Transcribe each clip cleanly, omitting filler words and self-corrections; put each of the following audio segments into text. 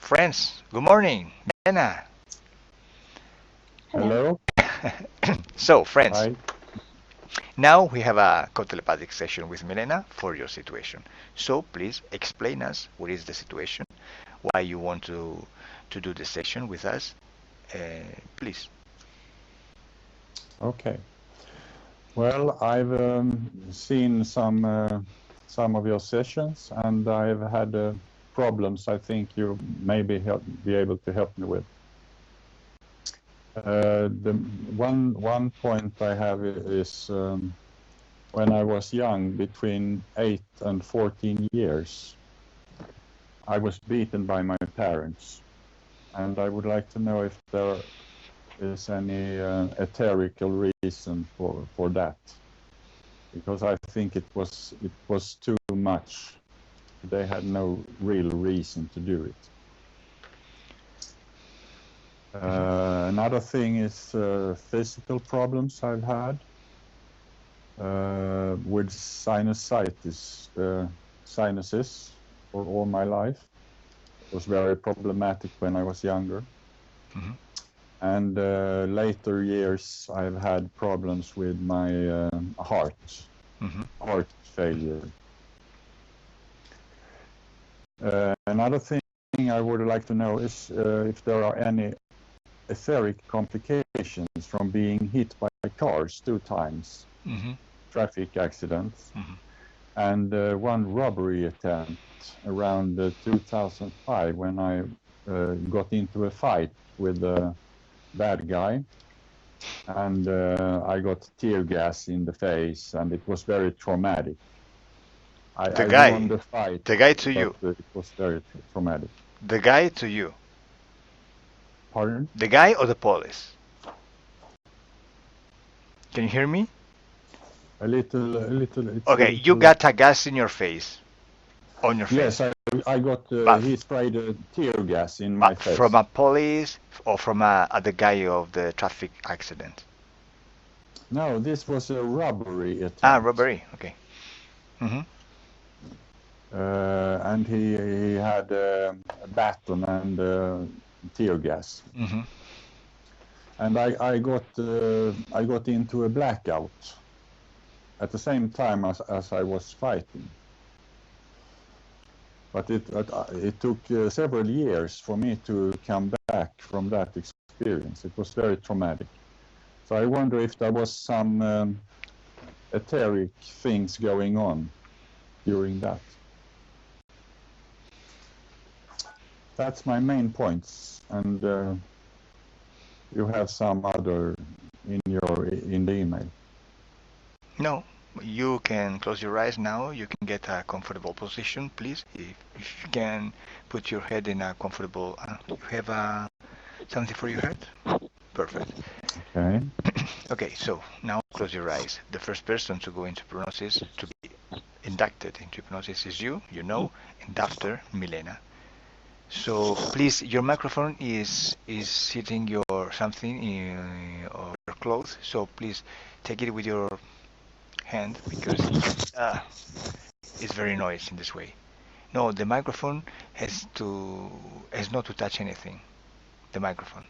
Friends, good morning. Milena. Hello. Hello. So, friends, Hi. now we have a co-telepathic session with Milena for your situation. So, please explain us what is the situation, why you want to do the session with us. Please. Okay. Well, I've seen some of your sessions, and I've had problems. I think you maybe be able to help me with. The one point I have is when I was young, between 8 and 14 years, I was beaten by my parents, and I would like to know if there is any etherical reason for that, because I think it was too much. They had no real reason to do it. Another thing is physical problems I've had with sinusitis, sinuses for all my life. It was very problematic when I was younger. Mhm. And later years, I've had problems with my heart failure. Another thing I would like to know is if there are any etheric complications from being hit by cars 2 times, Mhm. traffic accidents, Mhm. and one robbery attempt around 2005 when I got into a fight with a bad guy. And I got tear gas in the face, and it was very traumatic. The I won guy, the fight, the guy to but you, it was very traumatic. the guy to you, Pardon? the guy or the police? Can you hear me? A little, it's a Okay, you little. got a gas in your face, on your Yes, face, I got, but he sprayed tear gas in my from face. a police or from the guy of the traffic accident? No, this was a robbery Ah, attempt. robbery. Okay. Mhm. And he had a baton and tear gas. Mhm. And I got into a blackout at the same time as I was fighting. But it took several years for me to come back from that experience. It was very traumatic. So I wonder if there was some etheric things going on during that. That's my main points, and you have some other in the email. No, you can close your eyes now. You can get a comfortable position, please. If you can put your head in a comfortable. You have something for your head? Perfect. Okay. Okay, so now close your eyes. The first person to go into hypnosis, to be inducted into hypnosis, is you. You know, and after Milena. So please, your microphone is hitting your something in or your clothes. So please take it with your hand because it's very noisy in this way. No, the microphone has not to touch anything. The microphone.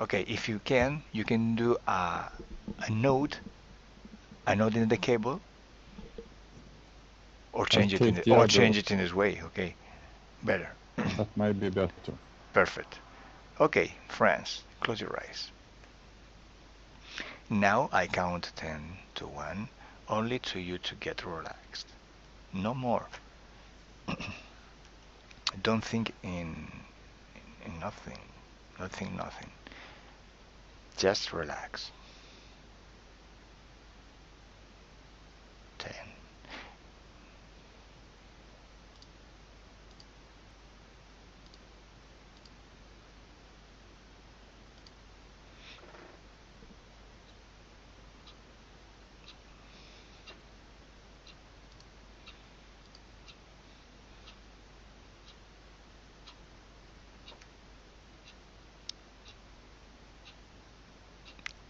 Okay, if you can do a note in the cable, or I'll take the other. change it in this way. Okay, better. That might be better. Perfect. Okay, friends, close your eyes. Now I count 10 to 1, only to you to get relaxed. No more. Don't think in nothing. Nothing. Just relax. 10.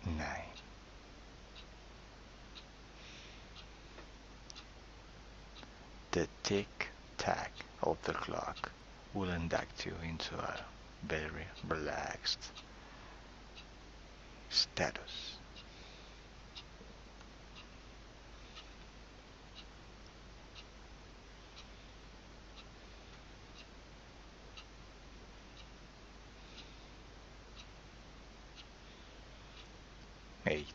9. The tick tack of the clock will induct you into a very relaxed status. Eight.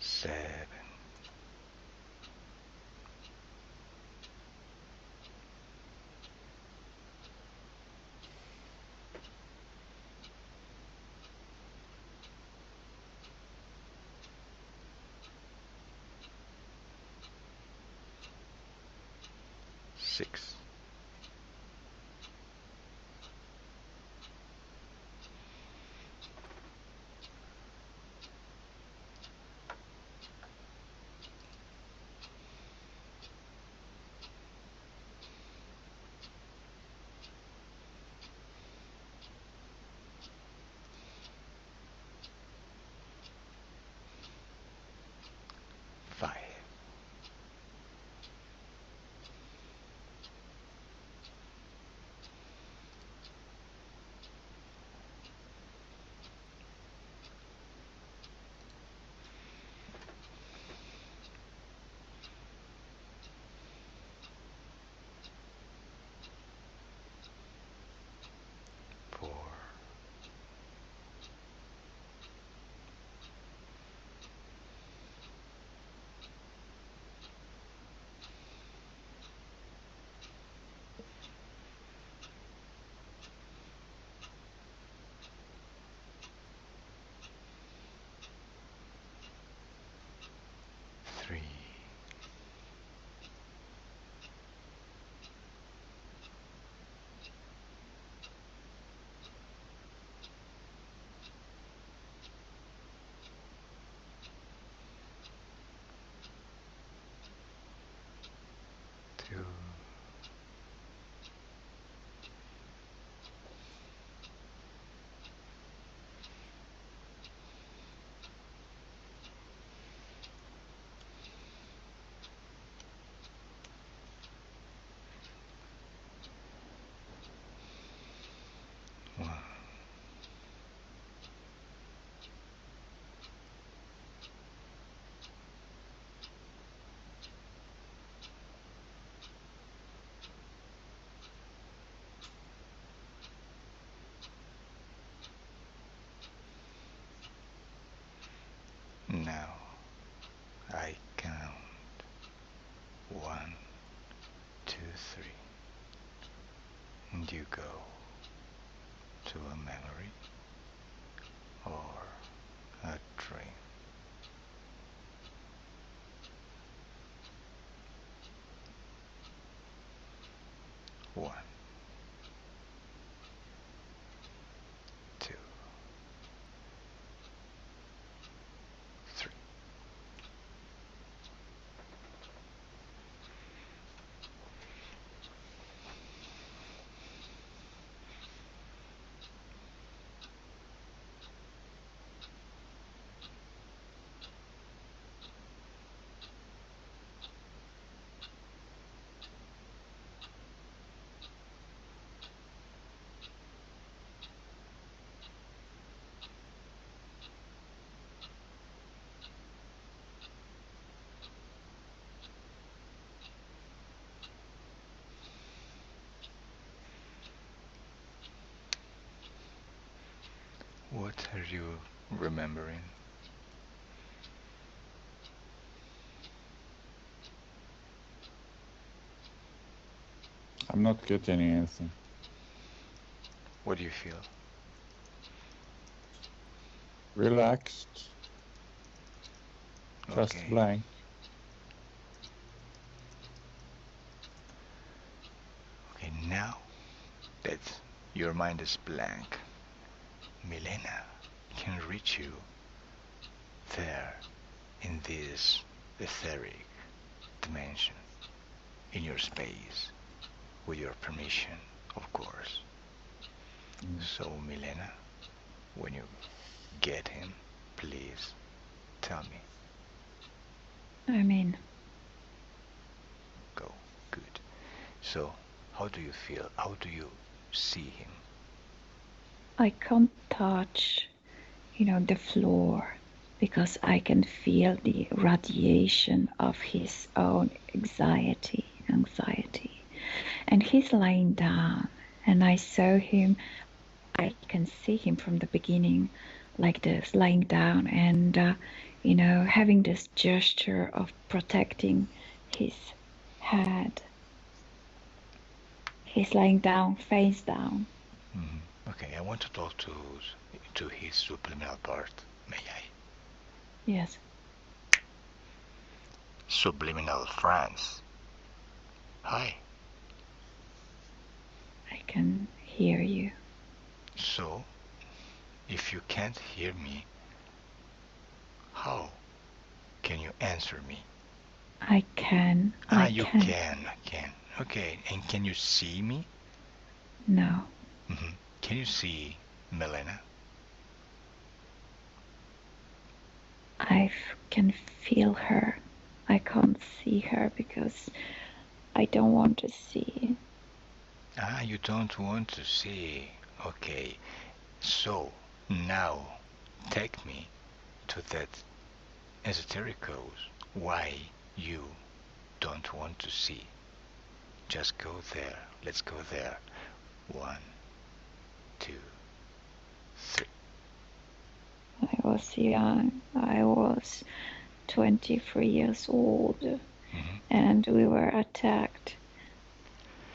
Seven. 6. 5. 4. 3. 2. 1. Now I count 1, 2, 3, and you go to a memory or a dream. 1, 2, 3. What are you remembering? I'm not getting anything. What do you feel? Relaxed, just Okay. blank. Okay, now that your mind is blank, Milena can reach you there in this etheric dimension, in your space, with your permission, of course. So, Milena, when you get him? Please, tell me. I mean, Go. Good. So, how do you feel? How do you see him? I can't touch, the floor because I can feel the radiation of his own anxiety. And he's lying down, and I can see him from the beginning like this, lying down and, having this gesture of protecting his head. He's lying down, face down. Okay, I want to talk to his subliminal part. May I? Yes. Subliminal Frans. Hi. I can hear you. So, if you can't hear me, how can you answer me? I can. You can. Okay, and can you see me? No. Can you see Milena? I can feel her. I can't see her because I don't want to see. You don't want to see. Okay, so now take me to that esoteric cause why you don't want to see. Just go there. Let's go there. 1, 2, 3. I was young. I was 23 years old, and we were attacked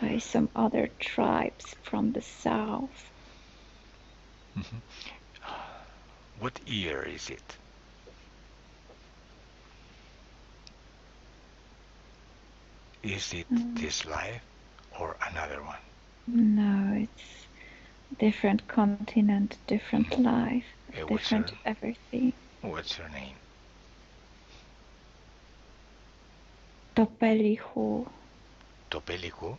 by some other tribes from the south. What year is it? Is it this life or another one? No, it's different continent, different life, different everything. What's your name? Topelihu. Topeliku?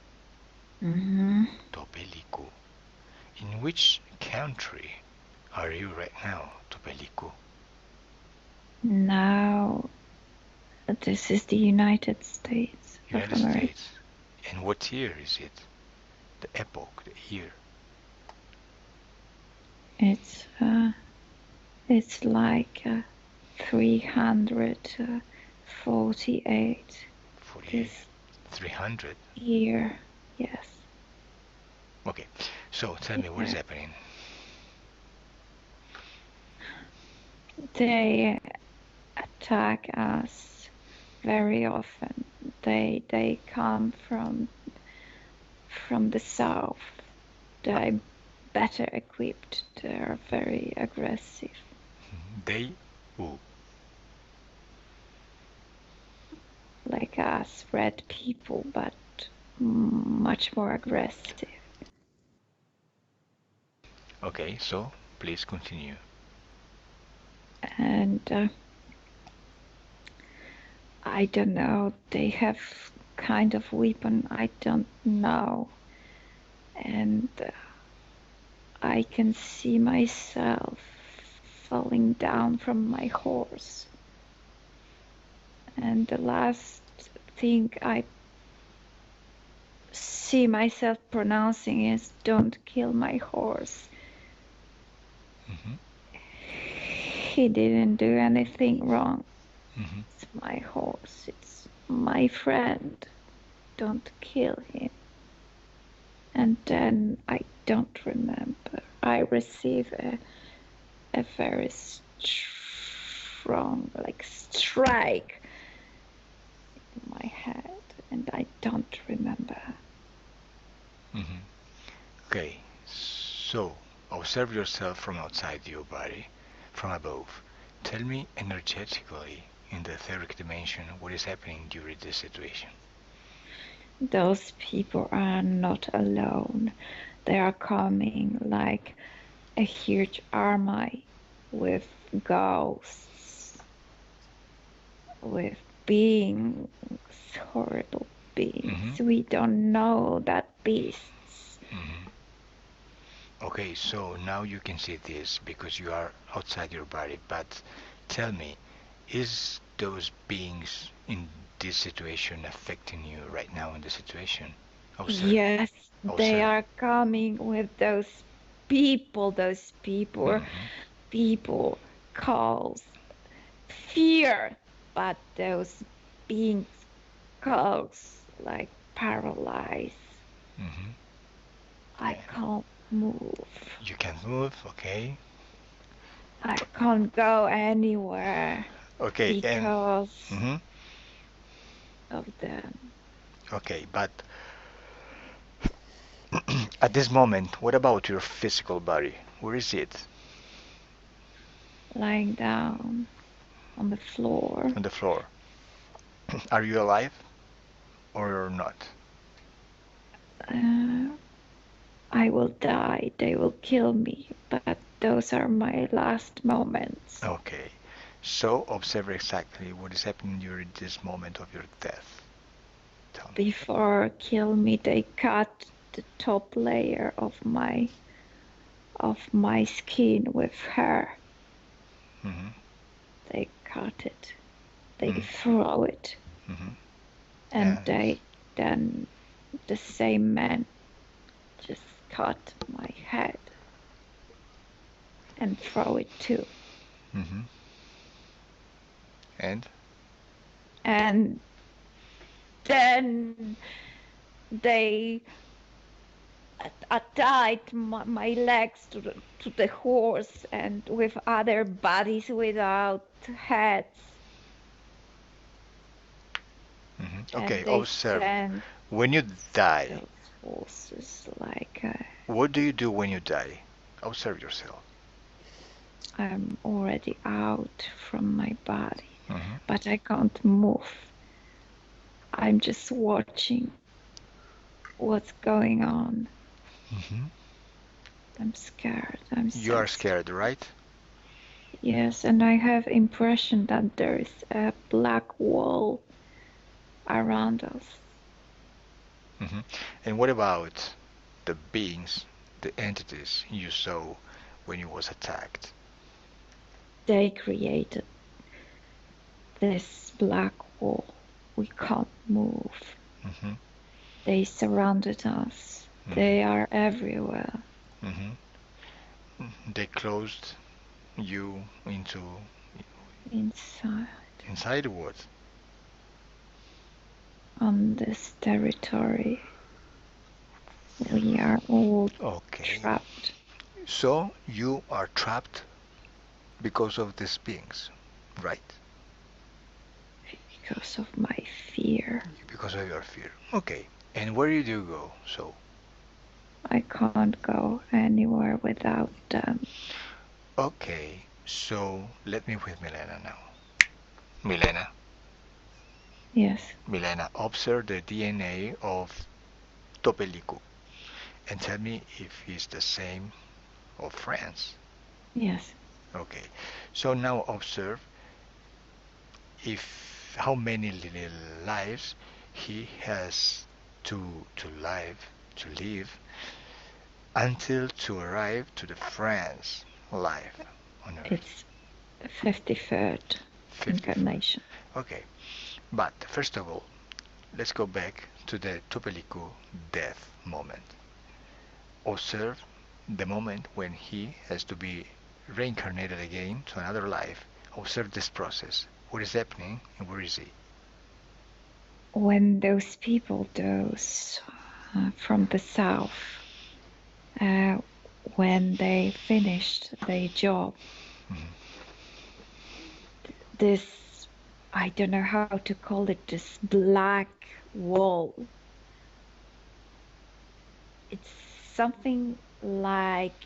Topeliku. In which country are you right now, Topeliku? Now, this is the United States of America. States. And what year is it? The epoch, the year? It's like 348. 48. 300? Year, yes. Okay, so tell me what is happening. They attack us very often. They come from the south. They're better equipped. They're very aggressive. They who? Like us, red people, but much more aggressive. Okay, so please continue. And I don't know, they have kind of weapon I don't know. And I can see myself falling down from my horse. And the last thing I see myself pronouncing is, "Don't kill my horse." He didn't do anything wrong. It's my horse. It's my friend. Don't kill him. And then I don't remember. I receive a very strong, strike in my head, and I don't remember. Okay, so observe yourself from outside your body, from above. Tell me energetically, in the etheric dimension, what is happening during this situation. Those people are not alone. They are coming like a huge army with ghosts, with beings, horrible beings. We don't know that beasts. Okay, so now you can see this because you are outside your body, but tell me, is those beings in this situation affecting you right now in the situation? Observe, Yes, they observe. are coming with those Hmm. people cause fear, but those beings cause like paralyze. Hmm. I can't move. You can move, okay? I can't go anywhere Okay, and because hmm of them. okay, but at this moment, what about your physical body? Where is it? Lying down on the floor. On the floor. Are you alive or not? Uh, I will die. They will kill me. But those are my last moments. Okay, so observe exactly what is happening during this moment of your death. Tell me. Before kill me, they cut the top layer of my skin with hair. Hmm. They cut it. They Hmm. throw it. Hmm. And And they then the same man just cut my head and throw it too. hmm. And And then they tied my legs to the horse and with other bodies without heads. okay, And they observe. sent When you die, those horses like what do you do when you die? Observe yourself. I'm already out from my body, Hmm. but I can't move. I'm just watching what's going on. Hmm. I'm scared. I'm You so are scared. scared, right? Yes, and I have impression that there is a black wall around us. Hmm. And what about the beings, the entities you saw when you was attacked? They created this black wall. We can't move. Hmm. They surrounded us. Hmm. They are everywhere. Hmm. They closed you into Inside inside the woods. on this territory, we are all Okay. trapped So you are trapped because of these beings, right? because of my fear. Because of your fear. Okay. And where did you go? So, I can't go anywhere without them. okay. So let me with Milena now. Milena, Yes, Milena, observe the DNA of Topeliku and tell me if he's the same of Frans. yes. Okay. So now observe if how many little lives he has to live until to arrive to the Frans life on Earth. It's 53rd 54. incarnation. Okay, but first of all, let's go back to the Tupeliku death moment. Observe the moment when he has to be reincarnated again to another life. Observe this process. What is happening and where is he? When those people, those from the south, uh, when they finished their job, Mhm. this, I don't know how to call it, this black wall. It's something like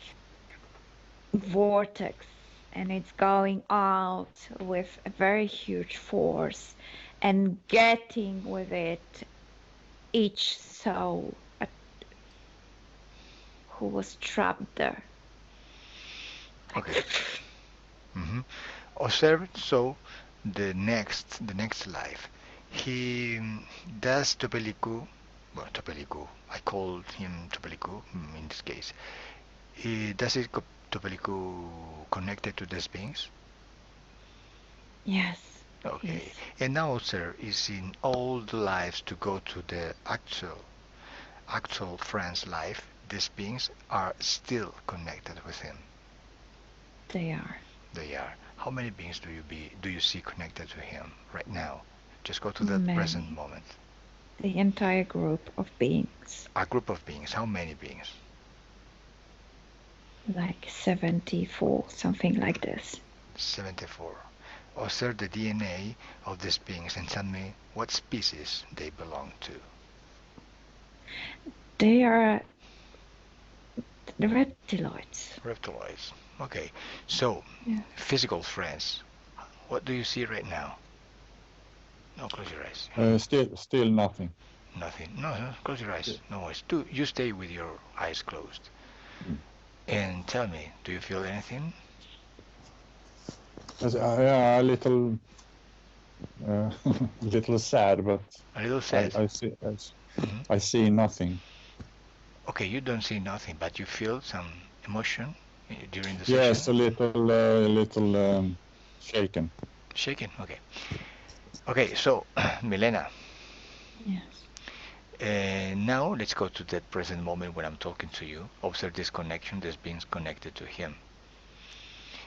vortex, and it's going out with a very huge force and getting with it each soul who was trapped there. Okay. Hmm. Observe so the next life. He does Topeliku, well Topeliku. I call him Topeliku in this case. Does it totally connected to these beings? Yes, Okay. he's And now, sir, is in all the lives to go to the actual Fran's life, these beings are still connected with him. they are They are. How many beings do you see connected to him right now? Just go to the present many. moment. The entire group of beings, A group of beings. How many beings? like 74, something like this. 74. Observe the DNA of these beings and tell me what species they belong to. They are the reptiloids. Reptiloids. Okay. So, Yeah. physical friends. What do you see right now? No, close your eyes. Still nothing. Nothing. No, no, close your eyes. No worries. You stay with your eyes closed. Mm. And tell me, do you feel anything? Yeah, a little, little sad, but A little sad. Mhm. I see nothing. Okay, you don't see nothing, but you feel some emotion during the Yes, session? a little shaken. Shaking? Okay. Okay, so, Milena, Yes. now let's go to the present moment when I'm talking to you. Observe this connection that's being connected to him.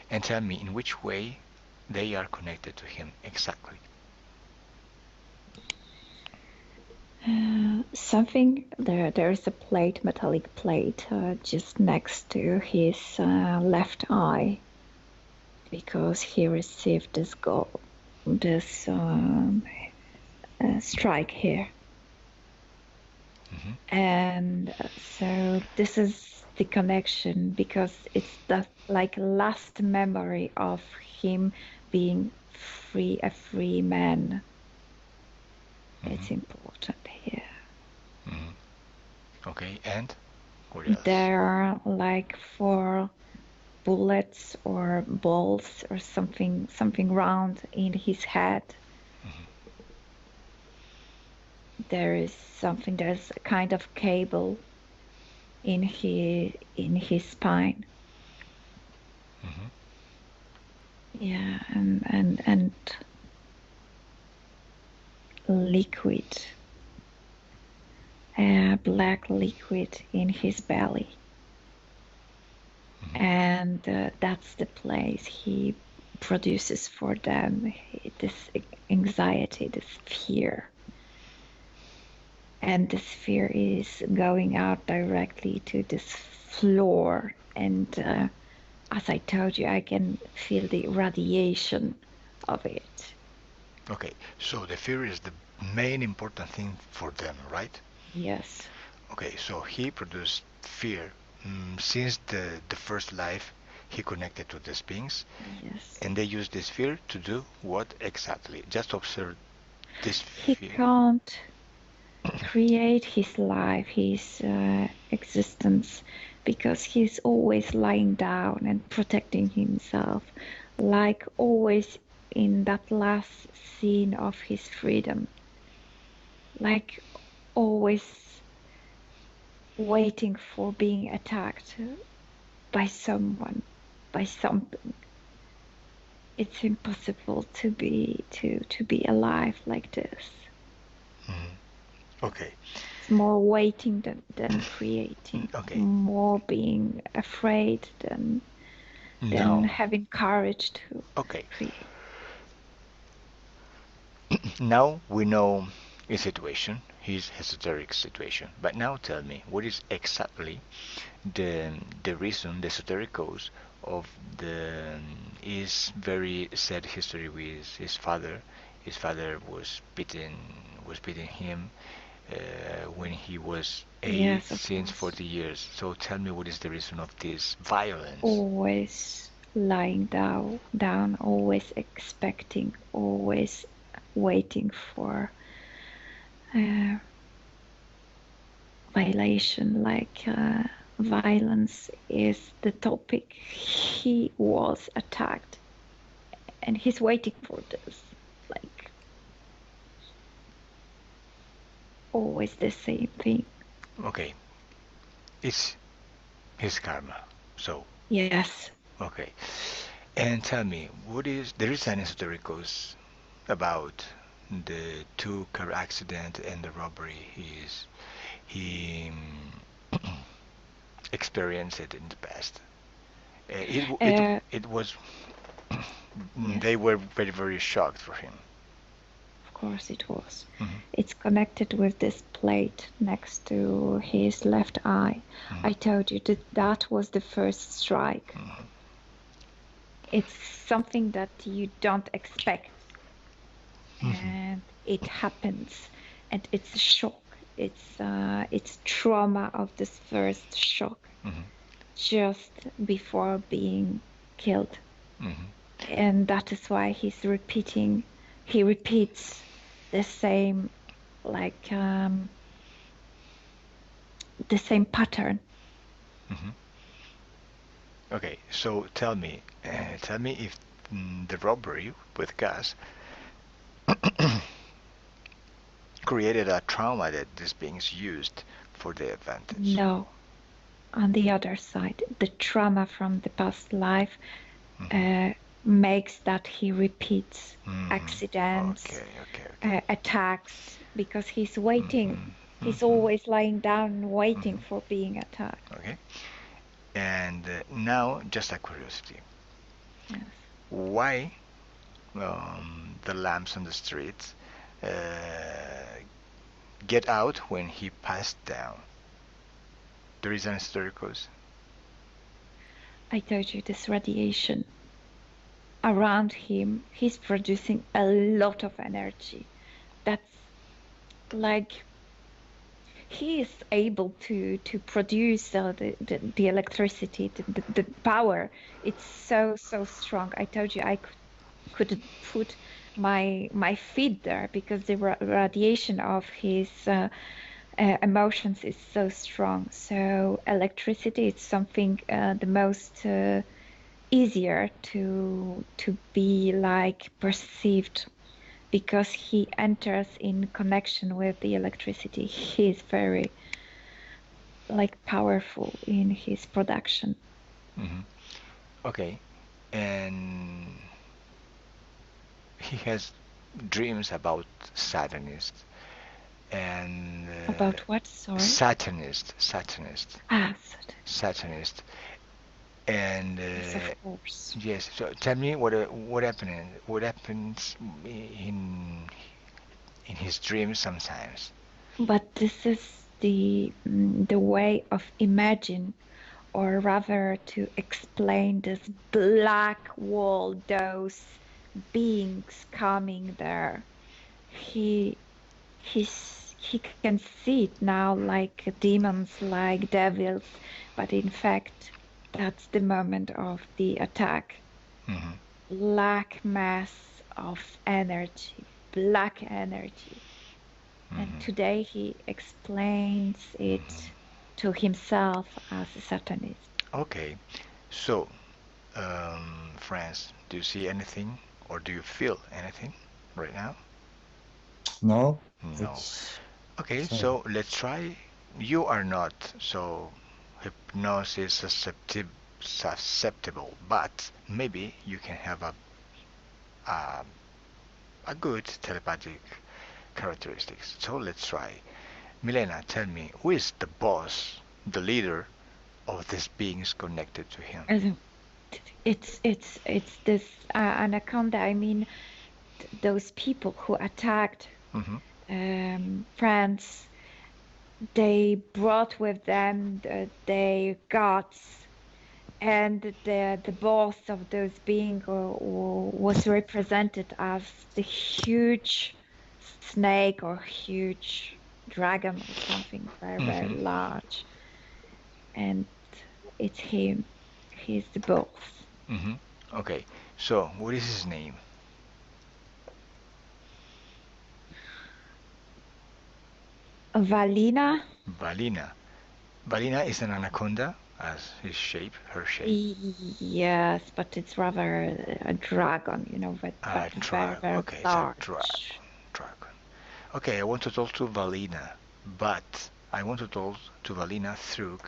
And tell me in which way they are connected to him exactly. Something there is a plate, metallic plate, just next to his left eye, because he received this strike here. Mm-hmm. And so this is the connection, because it's that like last memory of him being a free man. Mm-hmm. It's important here. Mm-hmm. Okay, and what else? There are like 4 bullets or balls or something round in his head. Mm-hmm. There's a kind of cable in his spine. Mm-hmm. Yeah, and liquid, black liquid in his belly. Mm-hmm. And that's the place he produces for them this anxiety, this fear. And this fear is going out directly to this floor. And as I told you, I can feel the radiation of it. Okay, so the fear is the main important thing for them, right? Yes. Okay, so he produced fear since the first life he connected to these beings, Yes. and they use this fear to do what exactly? Just observe this He fear. can't create his life, his existence, because he's always lying down and protecting himself, like always in that last scene of his freedom, like always waiting for being attacked by someone, by something. It's impossible to be alive like this. Mhm. Okay, It's more waiting than creating, okay. more being afraid than Now, having courage to okay. create. Now we know his situation, his esoteric situation. But now tell me, what is exactly the reason, the esoteric cause of the his very sad history with his father? His father was beating him when he was eight Yes, of since course. 40 years. So tell me, what is the reason of this violence? Always lying down, always expecting, always waiting for violation, like violence is the topic. He was attacked and he's waiting for this, like always the same thing. Okay, it's his karma. So, Yes. okay. And tell me, there is an esotericus about the two car accident and the robbery he experienced it in the past. Uh, It was yes, they were very very shocked for him. of course it was. Hmm. It's connected with this plate next to his left eye. Hmm. I told you that that was the first strike. Hmm. It's something that you don't expect, Hmm. and it happens, and it's a shock. It's trauma of this first shock Hmm. just before being killed, Hmm. and that is why he repeats the same, like the same pattern. Hmm. Okay, so tell me if the robbery with gas created a trauma that this being is used for the advantage. No, on the other side, the trauma from the past life Hmm. uh, makes that he repeats Hmm. accidents, Okay, okay, okay. attacks, because he's waiting. Hmm. He's Hmm. always lying down and waiting Hmm. for being attacked. Okay. And now, just a curiosity, Yes. why the lamps on the streets uh, get out when he passed down? There is an historical. I told you this radiation around him, he's producing a lot of energy. That's like he is able to produce the electricity, the power. It's so strong. I told you I couldn't put my feet there because the radiation of his emotions is so strong. So electricity is something the most easier to be like perceived because he enters in connection with the electricity. He's very like powerful in his production. Hmm. Okay, and he has dreams about Satanists and About what? Sorry. Satanist, So Satanist, and yes, of course. yes. So tell me what happens in his dreams sometimes. But this is the way of imagine, or rather to explain this black wall, those beings coming there. He he can see it now like demons, like devils, but in fact, that's the moment of the attack. Hmm. Black mass of energy, black energy. And Hmm. today he explains it Hmm. to himself as a Satanist. Okay, so Franz, do you see anything or do you feel anything right now? No, No. it's Okay, same. so let's try. You are not so hypnosis susceptible, but maybe you can have a, a good telepathic characteristics. So let's try. Milena, tell me, who is the boss, the leader of these beings connected to him? And it's this anaconda. I mean, those people who attacked Hmm. France, they brought with them their gods, and the boss of those beings was represented as the huge snake or huge dragon or something very Hmm. large, and it's him. He's the boss. Hmm. Okay, so what is his name? Valina. Valina. Valina is an anaconda, as his shape, her shape. Yes, but it's rather a dragon, but very, very Okay, it's a large. dragon. Okay, I want to talk to Valina, but I want to talk to Valina through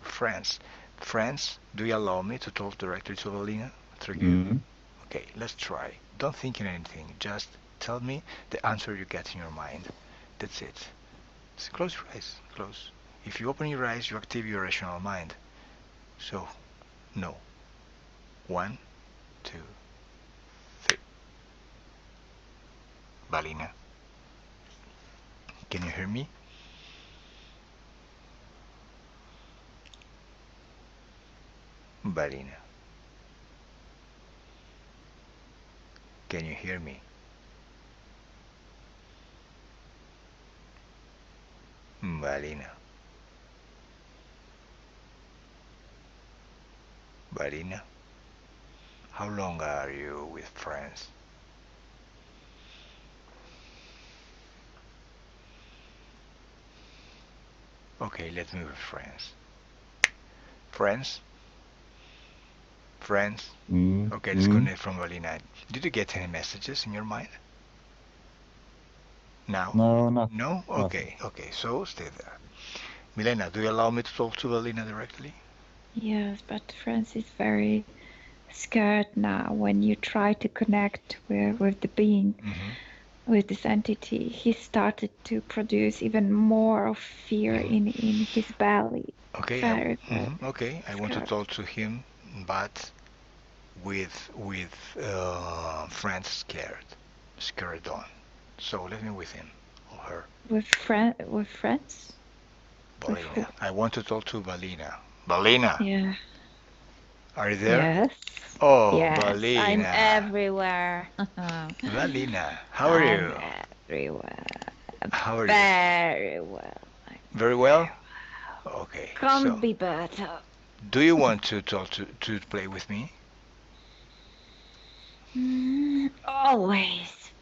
France. Frans, do you allow me to talk directly to Evelina through you? Mm. Okay, let's try. Don't think in anything. Just tell me the answer you get in your mind. That's it. Just close your eyes. Close. If you open your eyes, you active your rational mind. So, no. 1, 2, 3. Balina, can you hear me? Balina, can you hear me? Balina, Balina, how long are you with Frans? Okay, let me with Frans. Frans? Frans? Mm. Okay, Mm. disconnect from Balina. Did you get any messages in your mind? Now? No, not No? nothing. Okay, so stay there. Milena, do you allow me to talk to Balina directly? Yes, but Frans is very scared now. When you try to connect with the being, Mm-hmm. with this entity, he started to produce even more of fear Mm-hmm. in his belly. Okay, Very, very okay. I want to scared. talk to him, but with friends scared on. So let me with him or her. With friends? With who? Balina. I want to talk to Balina. Balina, Yeah. are you there? Yes. Oh, Yes, I'm Balina. everywhere. Balina, how are I'm you? everywhere. How are you? Very well. I'm Very very well? well. Okay, so Can't be better. do you want to talk to play with me? Always.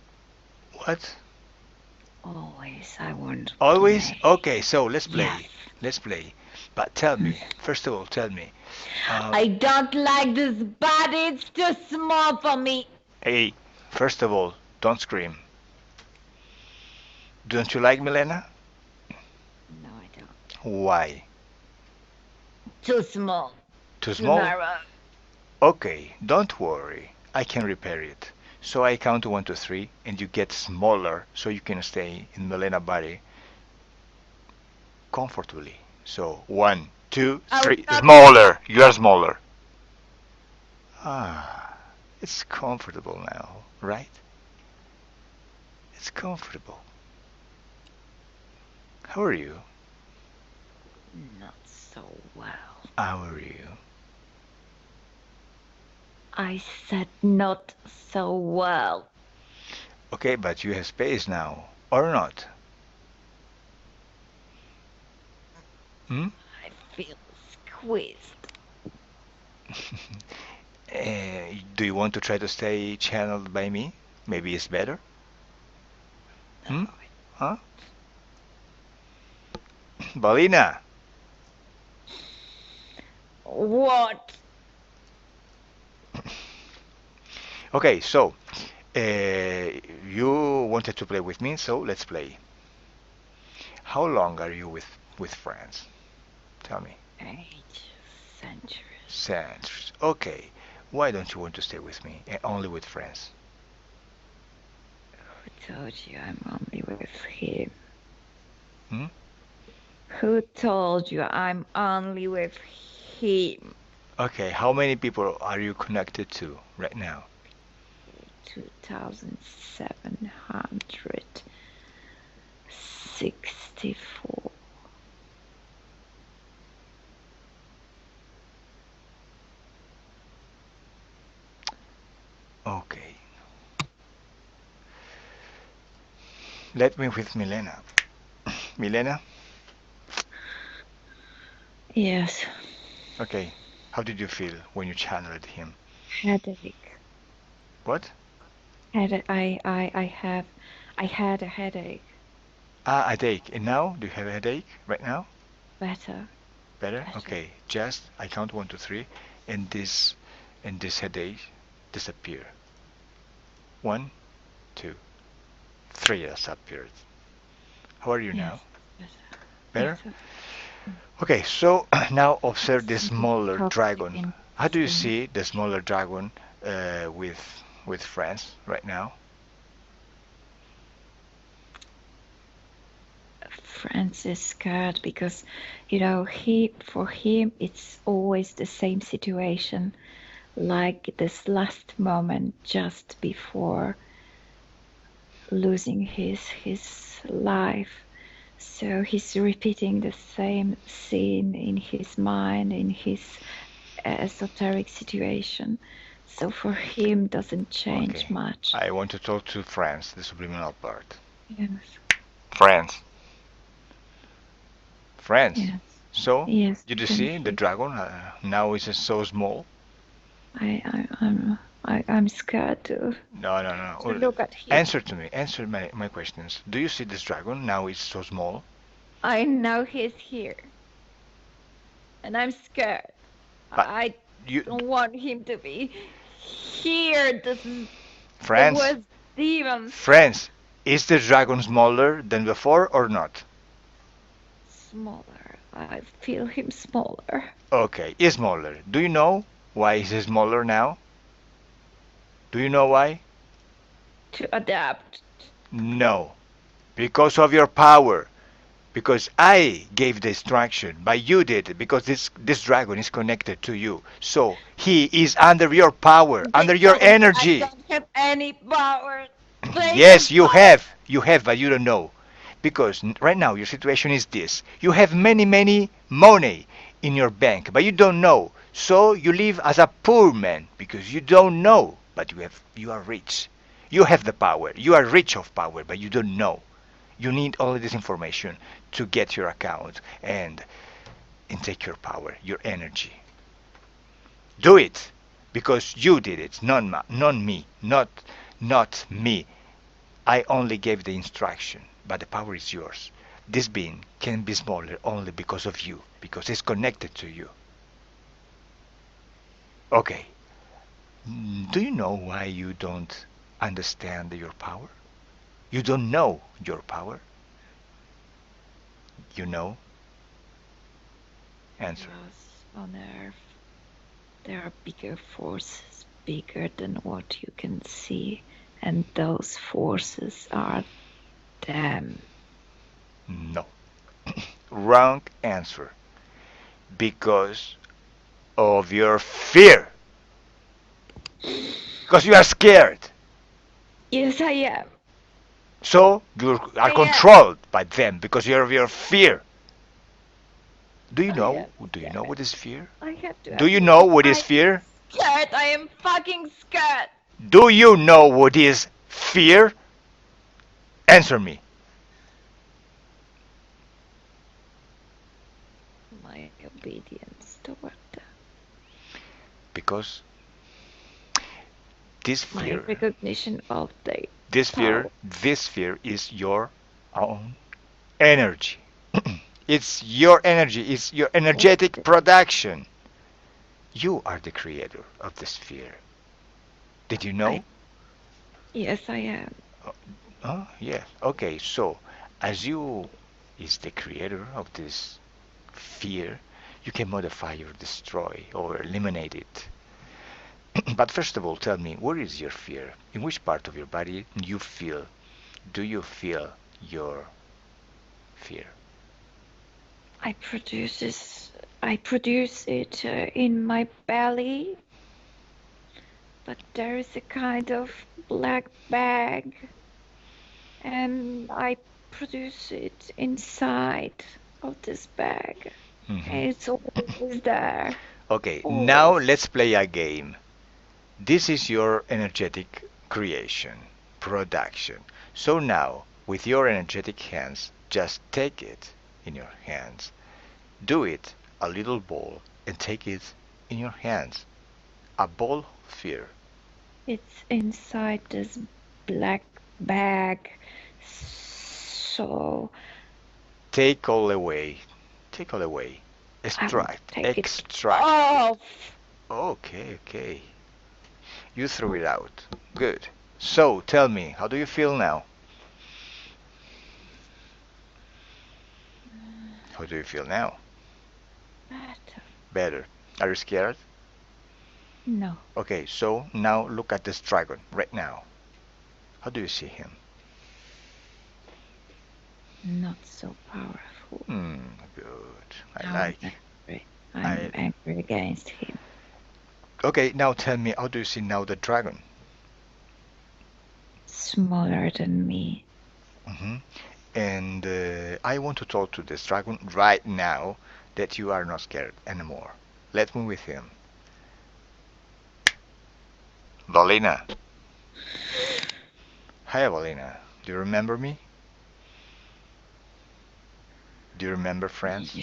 What? Always I want to Always? play. Okay, so let's Yes. play. Let's play. But tell me, first of all, tell me. Um, I don't like this body. It's too small for me. hey, first of all, don't scream. Don't you like Milena? No, I don't. Why? Too small. Too Too small? narrow. Okay, don't worry. I can repair it. So I count to 1 to 3 and you get smaller so you can stay in Milena body comfortably. So 1, 2, I will 3. not. Smaller. You are smaller. Ah, it's comfortable now, right? It's comfortable. How are you? Not so well. How are you? I said not so well. Okay, but you have space now, or not? Hmm? I feel squeezed. Do you want to try to stay channeled by me? Maybe it's better? No, Hmm? Huh? Balina! what? Okay, so you wanted to play with me, so let's play. How long are you with friends? Tell me. Age centuries. Since okay, why don't you want to stay with me? Only with friends? Who told you I'm only with him? Hmm? Who told you I'm only with him? Okay, how many people are you connected to right now? 2,764. Okay, let me with Milena. Milena, Yes, okay, how did you feel when you channeled him? headache. What? I had a headache. Ah, headache. And now, do you have a headache right now? Better, Better? better. Okay, just I count 1 to 3, and this headache disappear. 1, 2, 3 disappeared. How are you Yes, now? better, Better? better. Okay, so now observe the It's smaller totally dragon. How do you interesting. see the smaller dragon with Frans right now? Frans is scared because, for him it's always the same situation, like this last moment just before losing his life. So he's repeating the same scene in his mind, in his esoteric situation. So for him doesn't change Okay, much. I want to talk to Frans, the subliminal part. Yes, Frans, Frans. yes, So, yes, did I you can see the hear. dragon now is so small? I'm scared No, no, no. to look at him. Answer to me. Answer my questions. Do you see this dragon now is so small? I know he's here, and I'm scared. But I you, don't want him to be here. This is the Frans, worst demon. Frans, is the dragon smaller than before or not? Smaller. I feel him smaller. Okay, is smaller. Do you know why is he smaller now? Do you know why? To adapt. No, because of your power. Because I gave the instruction, but you did it because this dragon is connected to you. So he is under your power, They under your told me I energy. don't have any power. They Yes, you control. have. You have, but you don't know. Because right now your situation is this. You have many money in your bank, but you don't know. So you live as a poor man because you don't know, but you are rich. You have the power. You are rich of power, but you don't know. You need all of this information to get your account and take your power, your energy. Do it because you did it, not me, not me. I only gave the instruction, but the power is yours. This being can be smaller only because of you, because it's connected to you. Okay. Do you know why you don't understand your power? You don't know your power? You know? Answer. Yes, on Earth, there are bigger forces, bigger than what you can see, and those forces are them. No. Wrong answer. Because of your fear. Because you are scared. Yes, I am. So you are I am. controlled by them because you have your fear. Do you I know? am Do you know scared. what is fear? I have to Do you admit know it. what is I'm fear? scared. I am fucking scared. Do you know what is fear? Answer me. My obedience toward them. Because this My fear, recognition of the this power. fear, this fear is your own energy. It's your energy, it's your What energetic the- production. You are the creator of this fear. Did you I know? yes, I am. Oh, yes. Okay, so as you is the creator of this fear, you can modify or destroy or eliminate it. But first of all, tell me, where is your fear? In which part of your body do you feel your fear? I produce it in my belly, but there is a kind of black bag, and I produce it inside of this bag. Hmm. And it's always there, Okay, now always. let's play a game. This is your energetic creation, production. So now, with your energetic hands, just take it in your hands. Do it, a little ball, and take it in your hands. A ball of fear. It's inside this black bag. So Take all away. Take all away. I want to Extract. take it Extract. off. Okay, okay. You threw it out. Good. So, tell me, how do you feel now? How do you feel now? Better. Better. Are you scared? No, Okay, so now look at this dragon right now. How do you see him? not so powerful. Good. I Now I'm like. angry. I'm I. angry against him. Okay, now tell me, how do you see now the dragon? Smaller than me. hmm And I want to talk to this dragon right now that you are not scared anymore. Let me with him. Valina. Hi, Valina. Do you remember me? Do you remember France?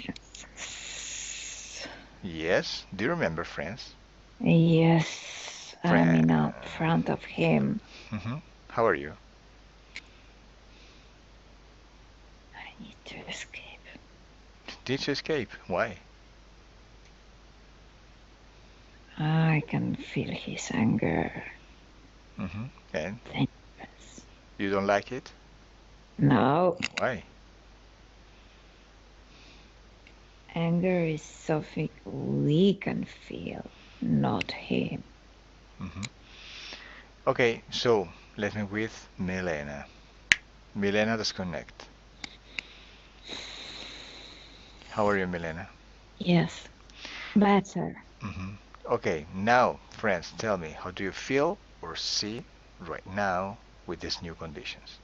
Yes. Yes. Do you remember France? Yes. I'm Fran. in front of him. hmm How are you? I need to escape. Did you escape? Why? I can feel his anger. And Dangerous. you don't like it? No, Why? anger is something we can feel, not him. hmm Okay, so let me with Milena. Milena, disconnect. How are you, Milena? Yes, better. hmm Okay, now, friends, tell me, how do you feel or see right now with these new conditions?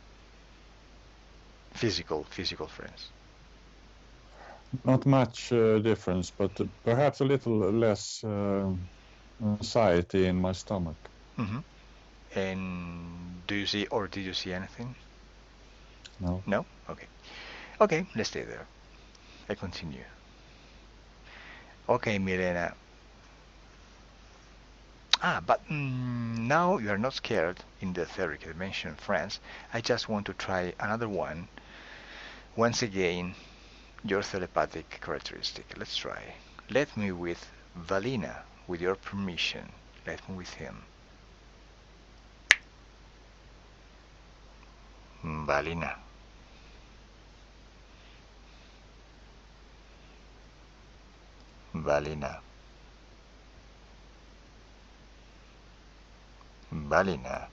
Physical friends. Not much difference, but perhaps a little less anxiety in my stomach. hmm And do you see or did you see anything? No. No? Okay. Okay, let's stay there. I continue. Okay, Milena. But now you are not scared in the etheric dimension, friends. I just want to try another one. Once again, your telepathic characteristic. Let's try. Let me with Valina, with your permission. Let me with him. Valina. Valina. Valina.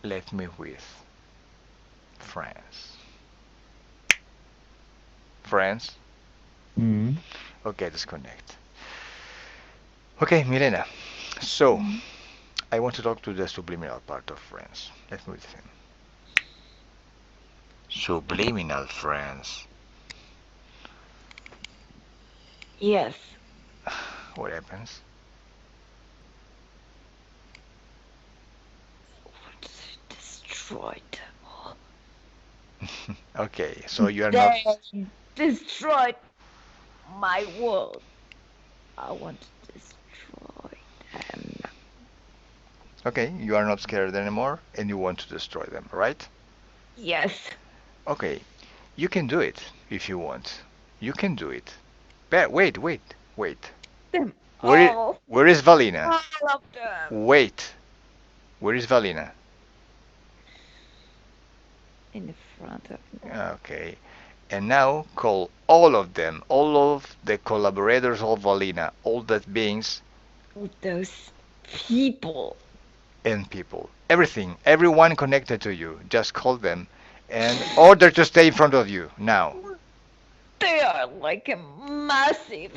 Let me with France. France? Mm. Okay, disconnect. Okay, Milena. So, Mm. I want to talk to the subliminal part of France. Let me with him. Subliminal France. Yes, What happens? destroyed them all. Okay, so you are not. They destroyed my world. I want to destroy them. Okay, you are not scared anymore and you want to destroy them, right? Yes, Okay, you can do it if you want. You can do it. But wait. them Where is, all. where is Valina? All of them. Wait, where is Valina? In the front of me. Okay, and now call all of them, all of the collaborators of Valina, all that beings Those people. and people. Everything, everyone connected to you, just call them and order to stay in front of you now. They are like a massive,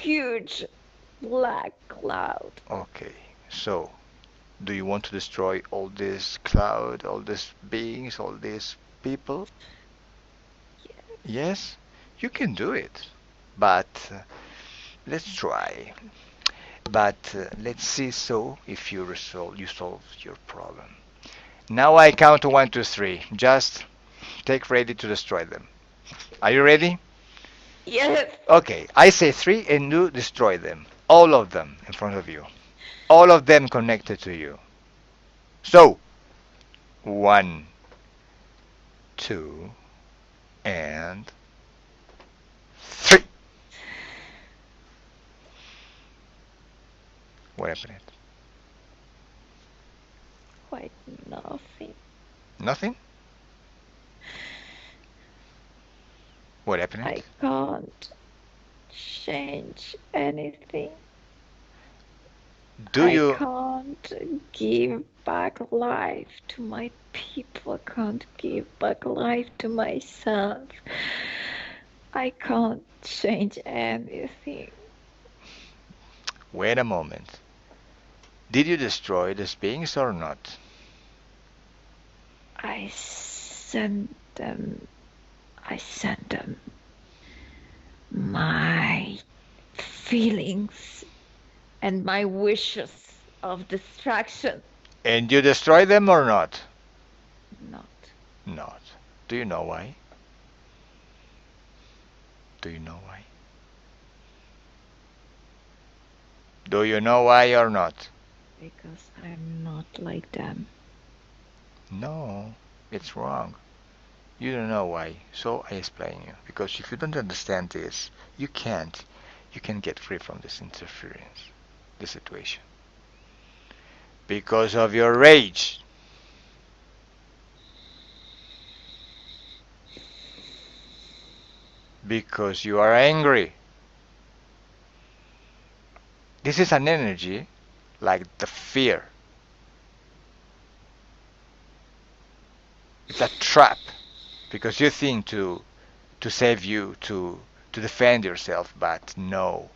huge black cloud. Okay, so do you want to destroy all this cloud, all these beings, all these people? Yeah. Yes, you can do it. But let's try. But let's see so if you solve your problem. Now I count to one, two, three. Just take ready to destroy them. Are you ready? Yes. Okay, I say three and you destroy them. All of them in front of you. All of them connected to you. So, one, two, and three. What happened? Quite nothing. Nothing? What happened? I can't change anything. Do I you can't give back life to my people. I can't give back life to myself. I can't change anything. wait a moment? Did you destroy these beings or not? I sent them. I sent them my feelings and my wishes of destruction. And you destroy them or not? Not. Not. Do you know why? Do you know why? Do you know why or not? Because I'm not like them. No, it's wrong. You don't know why. So I explain you. Because if you don't understand this, you can't. You can get free from this interference, this situation. Because of your rage. Because you are angry. This is an energy like the fear. It's a trap because you think to save you, to defend yourself, but no.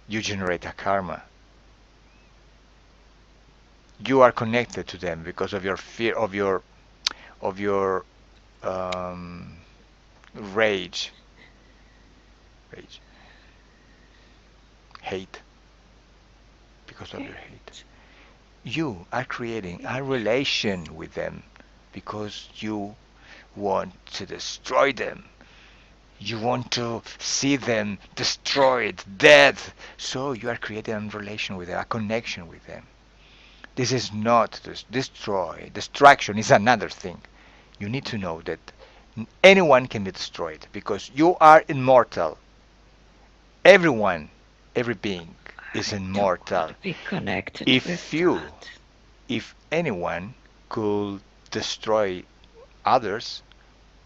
You generate a karma. You are connected to them because of your fear of your um, rage, rage, hate, because of your hate. You are creating a relation with them because you want to destroy them. You want to see them destroyed, dead. So you are creating a relation with them, a connection with them. This is not destroy. Destruction is another thing. You need to know that anyone can be destroyed because you are immortal. Everyone, every being is I don't want immortal. to be connected If with you, that. if anyone could destroy others,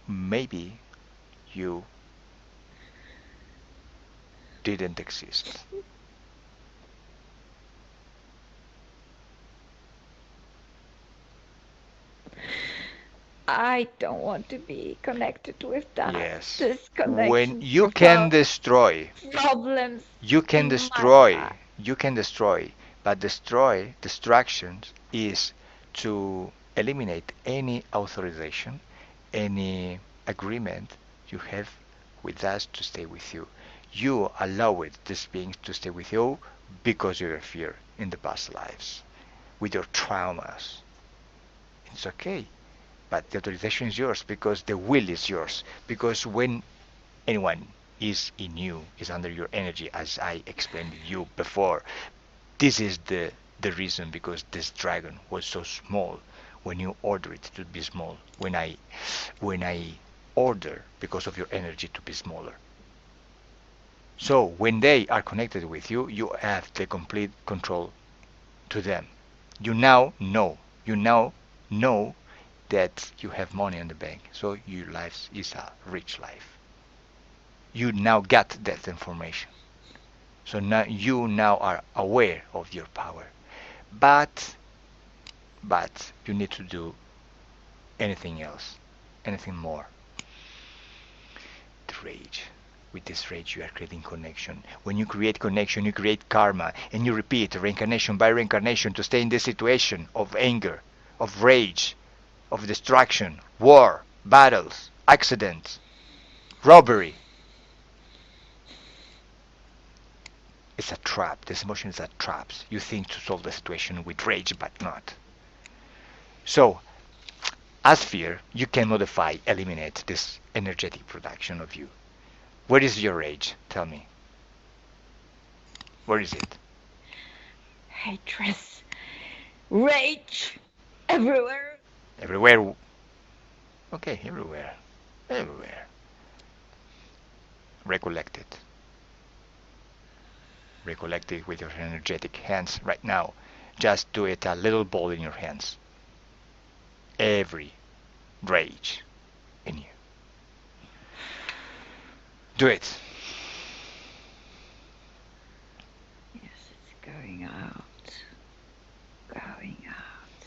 maybe you didn't exist. I don't want to be connected with that. Yes. This When connection you can provoke destroy, problems you can in my destroy, life. you can destroy, but destroy, distractions is to eliminate any authorization, any agreement you have with us to stay with you. You allowed this being to stay with you because of your fear in the past lives, with your traumas. It's okay, but the authorization is yours because the will is yours. Because when anyone is in you, is under your energy, as I explained to you before, this is the reason because this dragon was so small when you order it to be small. When I order because of your energy to be smaller. So when they are connected with you, you have the complete control to them. You now know. You now know that you have money in the bank. So your life is a rich life. You now got that information. So now you now are aware of your power. But you need to do anything else, anything more. The rage. With this rage, you are creating connection. When you create connection, you create karma, and you repeat reincarnation by reincarnation to stay in this situation of anger, of rage, of destruction, war, battles, accidents, robbery. It's a trap. This emotion is a trap. You think to solve the situation with rage, but not. So, as fear, you can modify, eliminate this energetic production of you. Where is your rage? Tell me. Where is it? Hatred, rage, everywhere. Everywhere. Okay, everywhere. Everywhere. Recollect it. Recollect it with your energetic hands right now. Just do it a little ball in your hands. Every rage in you. Do it. Yes, it's going out. Going out.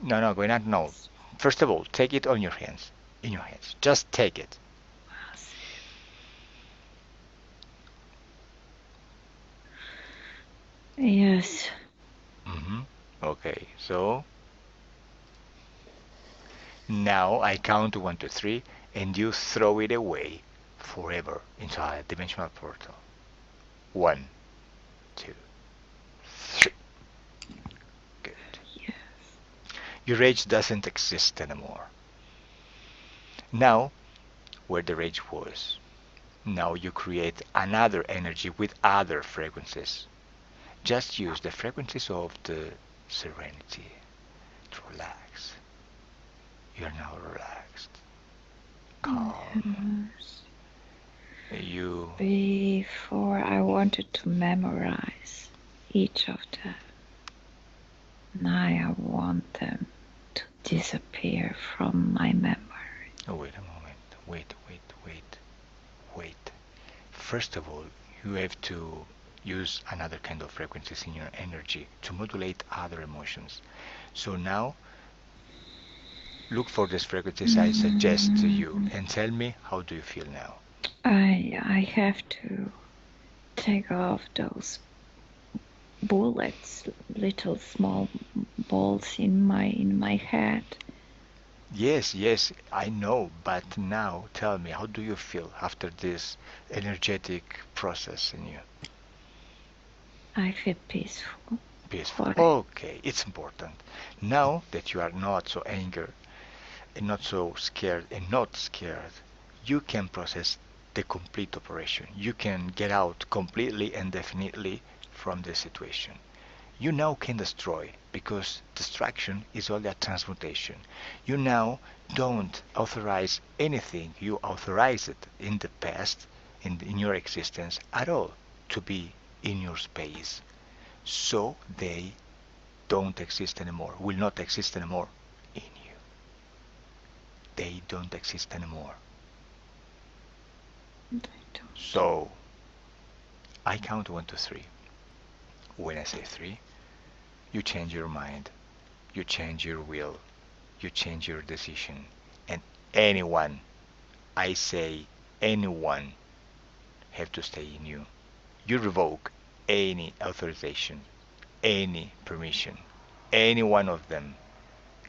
No, going out. No. First of all, take it on your hands. In your hands. Just take it. Yes. Okay, so now I count to 1 to 3 and you throw it away forever into a dimensional portal. 1, 2, 3. Good. Yes. Your rage doesn't exist anymore. Now, where the rage was, now you create another energy with other frequencies. Just use the frequencies of the serenity to relax. You're now relaxed, calm. Yes. You. Before I wanted to memorize each of them. Now I want them to disappear from my memory. Oh, wait a moment. Wait. First of all, you have to use another kind of frequencies in your energy to modulate other emotions. So now, look for these frequencies I suggest to you and tell me how do you feel now. I have to take off those bullets, little small balls in my head. Yes, I know, but now tell me, how do you feel after this energetic process in you? I feel peaceful. Peaceful. Okay, it's important. Now that you are not so angry and not so scared and not scared, you can process the complete operation. You can get out completely and definitely from the situation. You now can destroy because destruction is only a transmutation. You now don't authorize anything you authorized in the past, in your existence at all, to be in your space. So they don't exist anymore, will not exist anymore in you. They don't exist anymore. So I count 1 to 3. When I say 3, you change your mind, you change your will, you change your decision, and anyone, I say anyone, have to stay in you. You revoke any authorization, any permission, any one of them,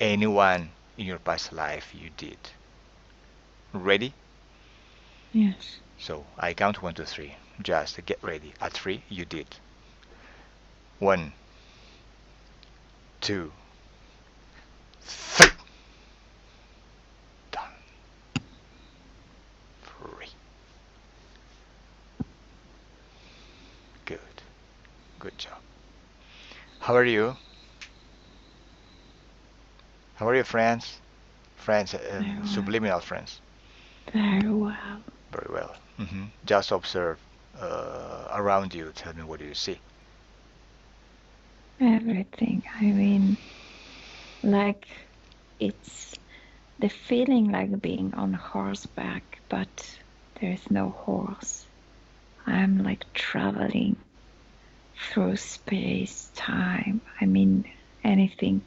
anyone in your past life you did. Ready? Yes. So I count 1 to 3. Just get ready. At 3, you did. 1, 2, 3. Done. 3. Good. Good job. How are you? How are you, Frans? Frans, subliminal Frans. Very well. Very well. Just observe around you. Tell me, what do you see? Everything. I mean, like it's the feeling like being on horseback, but there's no horse. I'm like traveling through space, time. I mean, anything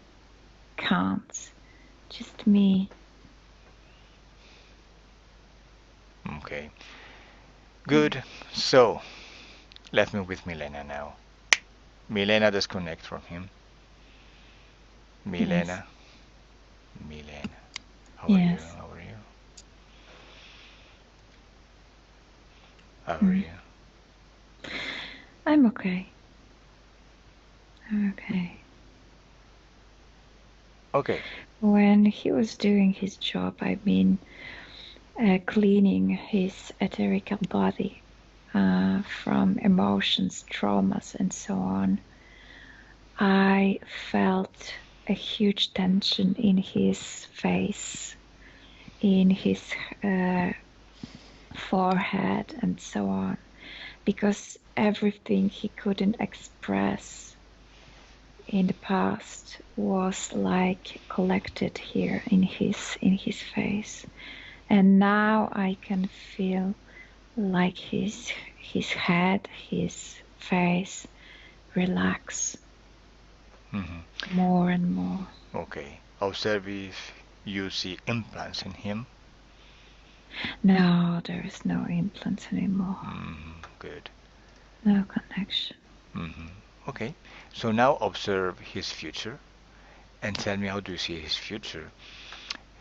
counts. Just me. Okay. Good. So, let me with Milena now. Milena, disconnect from him. Milena. Yes. Milena. How are you? How are you? How are you? I'm okay. I'm okay. Okay. When he was doing his job, I mean, cleaning his etheric body from emotions, traumas, and so on, I felt a huge tension in his face, in his forehead, and so on, because everything he couldn't express in the past was like collected here in his face. And now I can feel like his head, his face relax more and more. Okay. Observe if you see implants in him. No, there is no implants anymore. Good. No connection. Okay. So now observe his future and tell me, how do you see his future?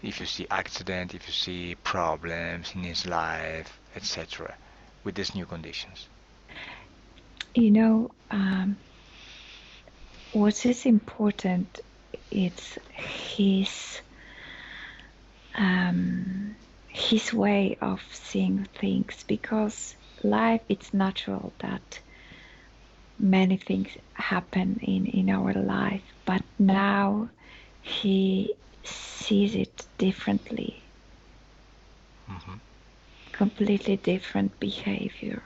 If you see accident, if you see problems in his life, etc., with these new conditions. You know, what is important, it's his way of seeing things, because life, it's natural that many things happen in our life, but now he sees it differently. Completely different behavior.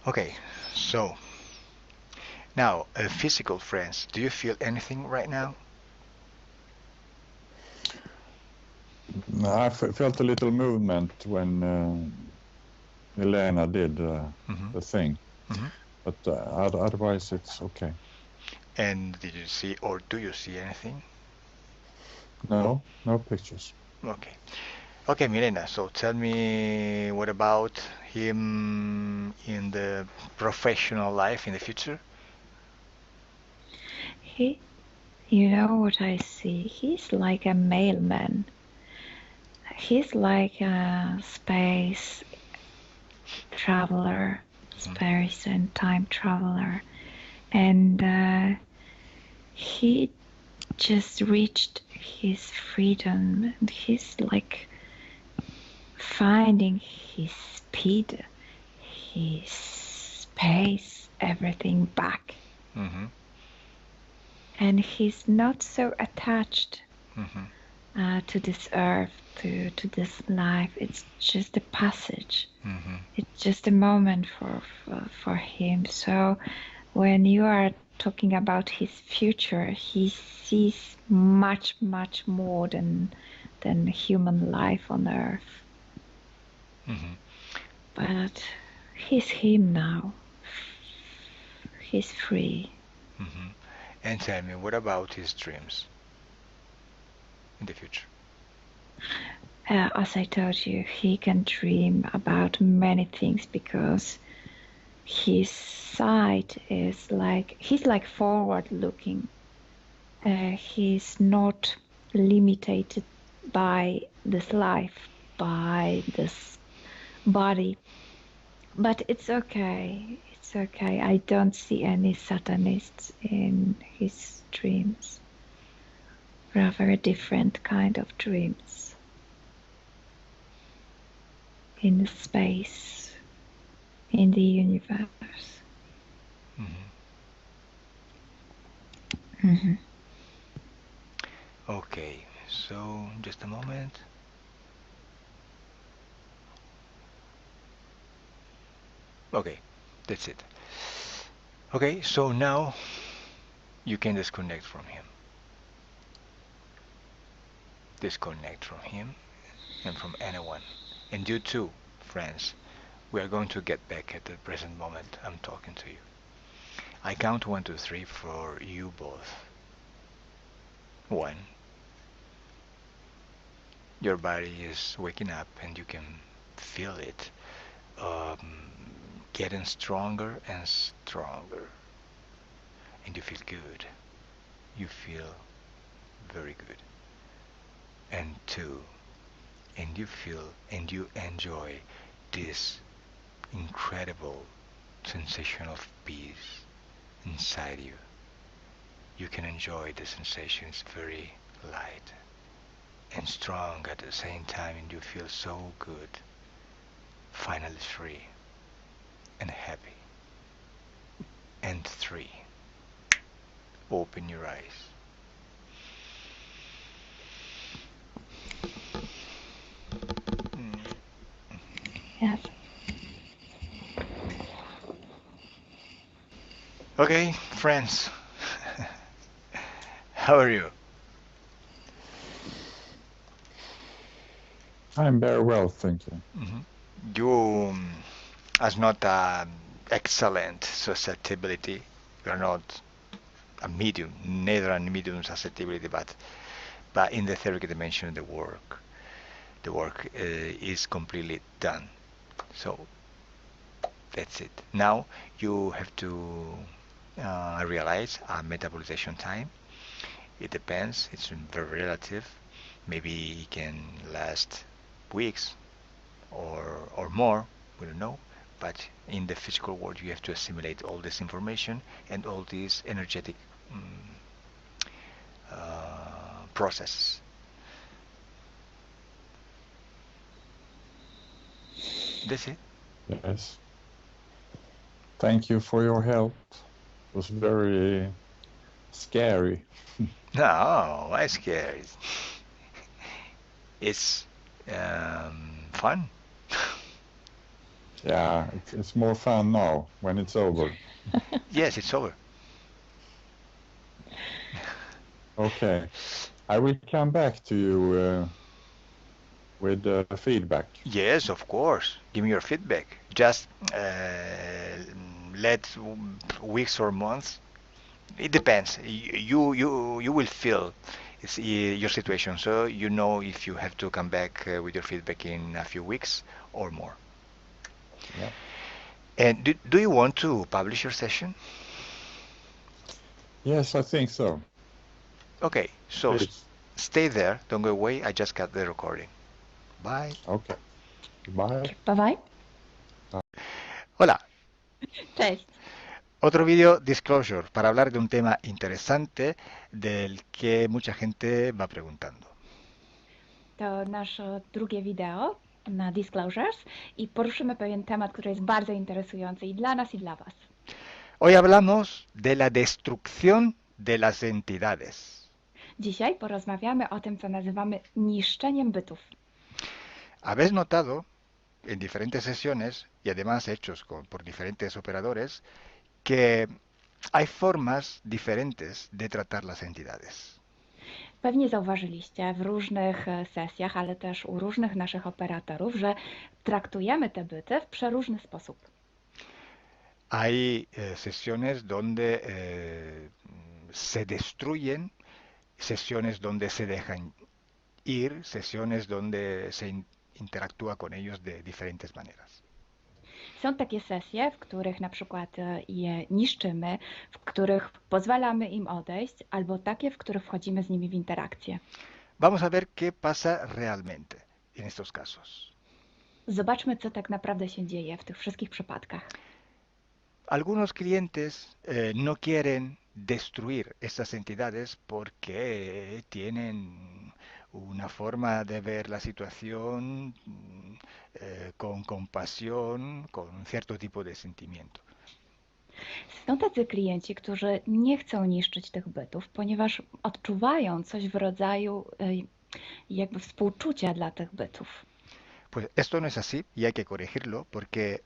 Okay, so now physical friends, do you feel anything right now? I felt a little movement when Elena did the thing, but otherwise it's okay. And did you see, or do you see anything? No pictures. Okay. Okay, Milena, so tell me, what about him in the professional life in the future? You know what I see? He's like a mailman. He's like a space traveler, space and time traveler. And he just reached his freedom. And he's like finding his speed, his space, everything back. And he's not so attached to this earth, to this life. It's just a passage. It's just a moment for him. So when you are talking about his future, he sees much, much more than human life on earth. But he's him now. He's free. And tell me, what about his dreams in the future? As I told you, he can dream about many things because his sight is like, he's like forward looking. He's not limited by this life, by this body. But it's okay. It's okay. I don't see any Satanists in his dreams. Rather a different kind of dreams. In space, in the universe. Okay, so just a moment. Okay, that's it. Okay, so now you can disconnect from him. Disconnect from him and from anyone. And you too, friends. We are going to get back at the present moment I'm talking to you. I count 1, 2, 3 for you both. 1. Your body is waking up and you can feel it getting stronger and stronger. And you feel good. You feel very good. And 2, and you feel and you enjoy this incredible sensation of peace inside you. You can enjoy the sensation. It's very light and strong at the same time, and you feel so good, finally free and happy. And 3, open your eyes. Yes. Okay, friends. How are you? I'm very well, thank you. you as not a excellent susceptibility. You're not a medium, neither a medium susceptibility, but in the etheric dimension, the work is completely done. So that's it. Now you have to realize a metabolization time. It depends. It's very relative. Maybe it can last weeks or more. We don't know. But in the physical world, you have to assimilate all this information and all these energetic processes. That's it. Yes. Thank you for your help. It was very scary. No, why scary? It's fun. Yeah, it's more fun now when it's over. Yes, it's over. Okay. I will come back to you with feedback. Yes, of course. Give me your feedback. Just let weeks or months. It depends. You will feel it's your situation, so you know if you have to come back with your feedback in a few weeks or more. Yeah. And do you want to publish your session? Yes, I think so. Okay, so Please. stay there. Don't go away. I just got the recording. Bye. Okay. Bye. Bye bye. Hola. Cześć. Otro vídeo disclosure para hablar de un tema interesante del que mucha gente va preguntando. To nasze drugie wideo na Disclosures i poruszymy pewien temat, który jest bardzo interesujący i dla nas, i dla Was. Hoy hablamos de la destrucción de las entidades. Dzisiaj porozmawiamy o tym, co nazywamy niszczeniem bytów. Habéis notado en diferentes sesiones y además hechos por diferentes operadores que hay formas diferentes de tratar las entidades. Pewnie zauważyliście w różnych sesjach, ale też u różnych naszych operatorów, że traktujemy te byty w przeróżny sposób. Hay sesiones donde se destruyen, sesiones donde se dejan ir, sesiones donde se interactúa con ellos de diferentes maneras. Są takie sesje, w których na przykład je niszczymy, w których pozwalamy im odejść, albo takie, w których wchodzimy z nimi w interakcję. Vamos a ver qué pasa realmente en estos casos. Zobaczmy, co tak naprawdę się dzieje w tych wszystkich przypadkach. Algunos clientes no quieren destruir estas entidades porque tienen una forma de ver la situación con compasión, con un cierto tipo de sentimiento. Są tacy klienci, którzy nie chcą niszczyć tych bytów, ponieważ odczuwają coś w rodzaju jakby współczucia dla tych bytów. Pues esto no es así y hay que corregirlo porque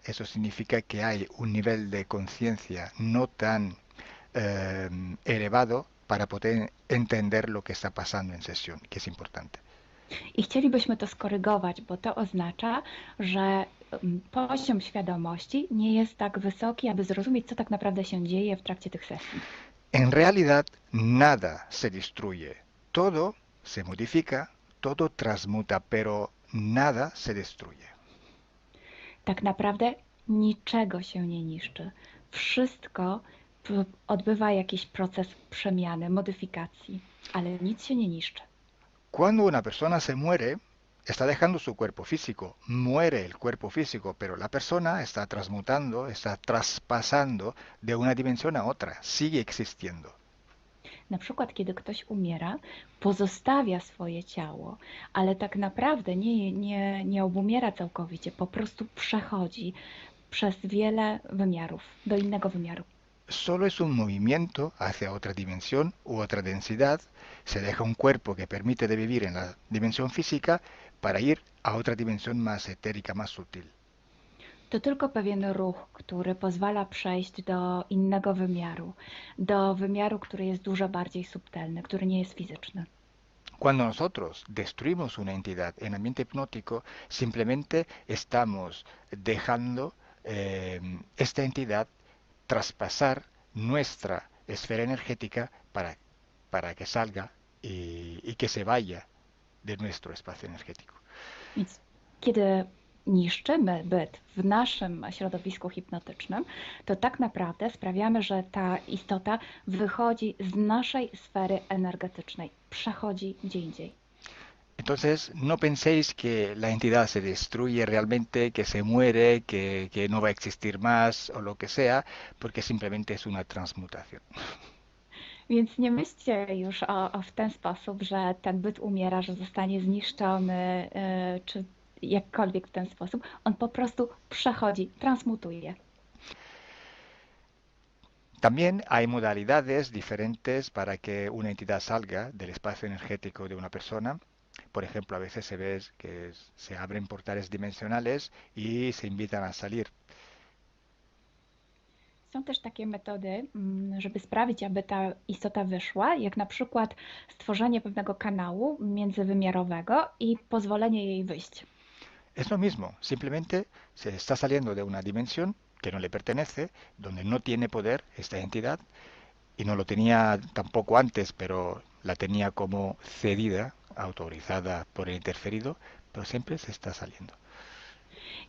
eso significa que hay un nivel de conciencia no tan elevado para poder entender lo que está pasando en sesión, que es importante. I chcielibyśmy to skorygować, bo to oznacza, że poziom świadomości nie jest tak wysoki, aby zrozumieć, co tak naprawdę się dzieje w trakcie tych sesji. En realidad, nada se destruye. Todo se modifica, todo transmuta, pero nada se destruye. Tak naprawdę niczego się nie niszczy. Wszystko odbywa jakiś proces przemiany, modyfikacji, ale nic się nie niszczy. Cuando una persona se muere, está dejando su cuerpo físico, muere el cuerpo físico, pero la persona está transmutando, está traspasando de una dimensión a otra, sigue existiendo. Na przykład, kiedy ktoś umiera, pozostawia swoje ciało, ale tak naprawdę nie obumiera całkowicie, po prostu przechodzi przez wiele wymiarów, do innego wymiaru. Solo es un movimiento hacia otra dimensión u otra densidad, se deja un cuerpo que permite de vivir en la dimensión física para ir a otra dimensión más etérica, más sutil. To tylko pewien ruch, który pozwala przejść do innego wymiaru, do wymiaru, który jest dużo bardziej subtelny, który nie jest fizyczny. Cuando nosotros destruimos una entidad en ambiente hipnótico, simplemente estamos dejando esta entidad traspasar nuestra esfera energética para que salga y que se vaya de nuestro espacio energético. Więc kiedy niszczymy byt w naszym środowisku hipnotycznym, to tak naprawdę sprawiamy, że ta istota wychodzi z naszej sfery energetycznej, przechodzi gdzie indziej. Entonces, no penséis que la entidad se destruye realmente, que se muere, que no va a existir más o lo que sea, porque simplemente es una transmutación. Więc nie myślcie już w ten sposób, że ten byt umiera, że zostanie zniszczony, czy jakkolwiek w ten sposób. On po prostu przechodzi, transmutuje. También hay modalidades diferentes para que una entidad salga del espacio energético de una persona. Por ejemplo, a veces se ve que se abren portales dimensionales y se invitan a salir. Są też takie metody, żeby sprawić, aby ta istota wyszła, jak na przykład stworzenie pewnego kanału międzywymiarowego i pozwolenie jej wyjść. Es lo mismo, simplemente se está saliendo de una dimensión que no le pertenece, donde no tiene poder esta entidad, y no lo tenía tampoco antes, pero la tenía como cedida, autorizada por el interferido, pero siempre se está saliendo.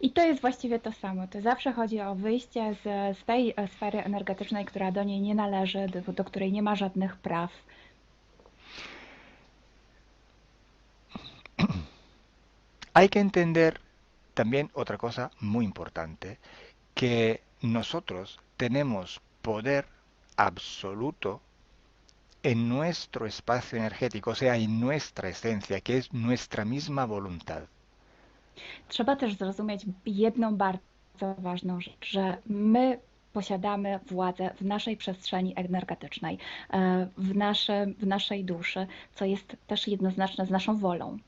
I to jest właściwie to samo. To zawsze chodzi o wyjście z tej sfery energetycznej, która do niej nie należy, do której nie ma żadnych praw. Hay que entender también otra cosa muy importante, que nosotros tenemos poder absoluto en nuestro espacio energético, o sea, en nuestra esencia, que es nuestra misma voluntad. Trzeba też zrozumieć jedną bardzo ważną rzecz, że my posiadamy władzę w naszej przestrzeni energetycznej, w naszej duszy, co jest też jednoznaczne z naszą wolą.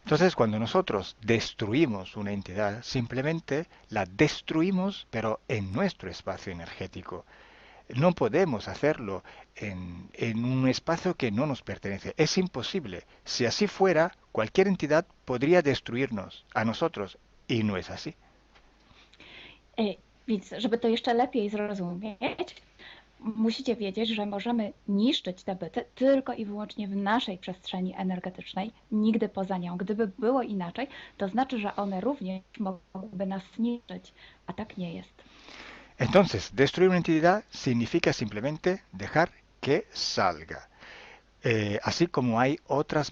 Entonces, cuando nosotros destruimos una entidad, simplemente la destruimos, pero en nuestro espacio energético. No podemos hacerlo en un espacio que no nos pertenece. Es imposible. Si así fuera, cualquier entidad podría destruirnos a nosotros, y no es así. Więc, żeby to jeszcze lepiej zrozumieć, musicie wiedzieć, że możemy niszczyć te byty tylko i wyłącznie w naszej przestrzeni energetycznej, nigdy poza nią. Gdyby było inaczej, to znaczy, że one również mogłyby nas niszczyć, a tak nie jest. Entonces, destruir una entidad significa simplemente dejar que salga. Así como hay otras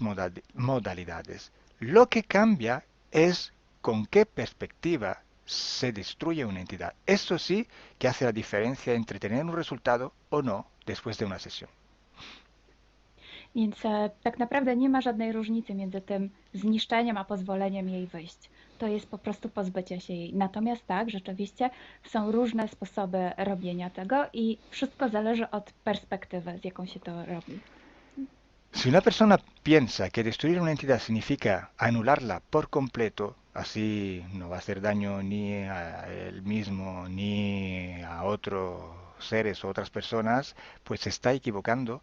modalidades. Lo que cambia es con qué perspectiva se destruye una entidad. Eso sí que hace la diferencia entre tener un resultado o no después de una sesión. Więc tak naprawdę nie ma żadnej różnicy między tym zniszczeniem a pozwoleniem jej wyjść. To jest po prostu pozbycie się jej. Natomiast tak, rzeczywiście są różne sposoby robienia tego i wszystko zależy od perspektywy, z jaką się to robi. Si una persona piensa que destruir una entidad significa anularla por completo, así no va a hacer daño ni a él mismo ni a otros seres o otras personas, pues se está equivocando,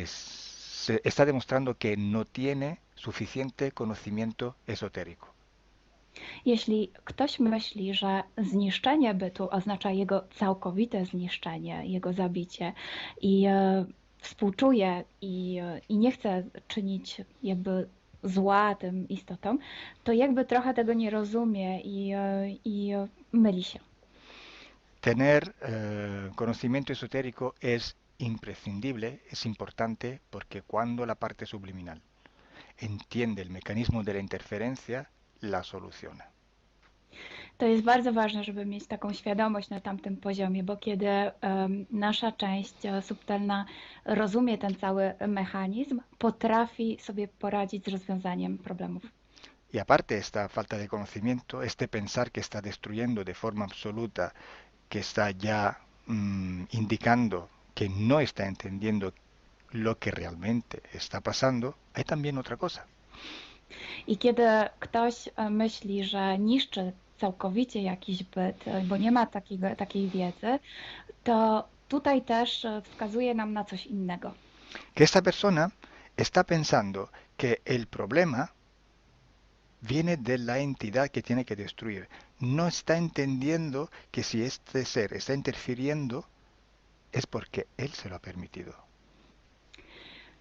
se está demostrando que no tiene suficiente conocimiento esotérico. Jeśli ktoś myśli, że zniszczenie bytu oznacza jego całkowite zniszczenie, jego zabicie i współczuje i nie chce czynić jakby zła tym istotom, to jakby trochę tego nie rozumie i myli się. Tener conocimiento esotérico es imprescindible, es importante, porque cuando la parte subliminal entiende el mecanismo de la interferencia, la soluciona. To jest bardzo ważne, żeby mieć taką świadomość na tamtym poziomie, bo kiedy nasza część subtelna rozumie ten cały mechanizm, potrafi sobie poradzić z rozwiązaniem problemów. Y aparte esta falta de conocimiento, este pensar que está destruyendo de forma absoluta, que está ya indicando que no está entendiendo lo que realmente está pasando, hay también otra cosa. I kiedy ktoś myśli, że niszczy całkowicie jakiś byt, bo nie ma takiej wiedzy, to tutaj też wskazuje nam na coś innego. Que esta persona está pensando que el problema viene de la entidad que tiene que destruir. No está entendiendo que si este ser está interfiriendo es porque él se lo ha permitido.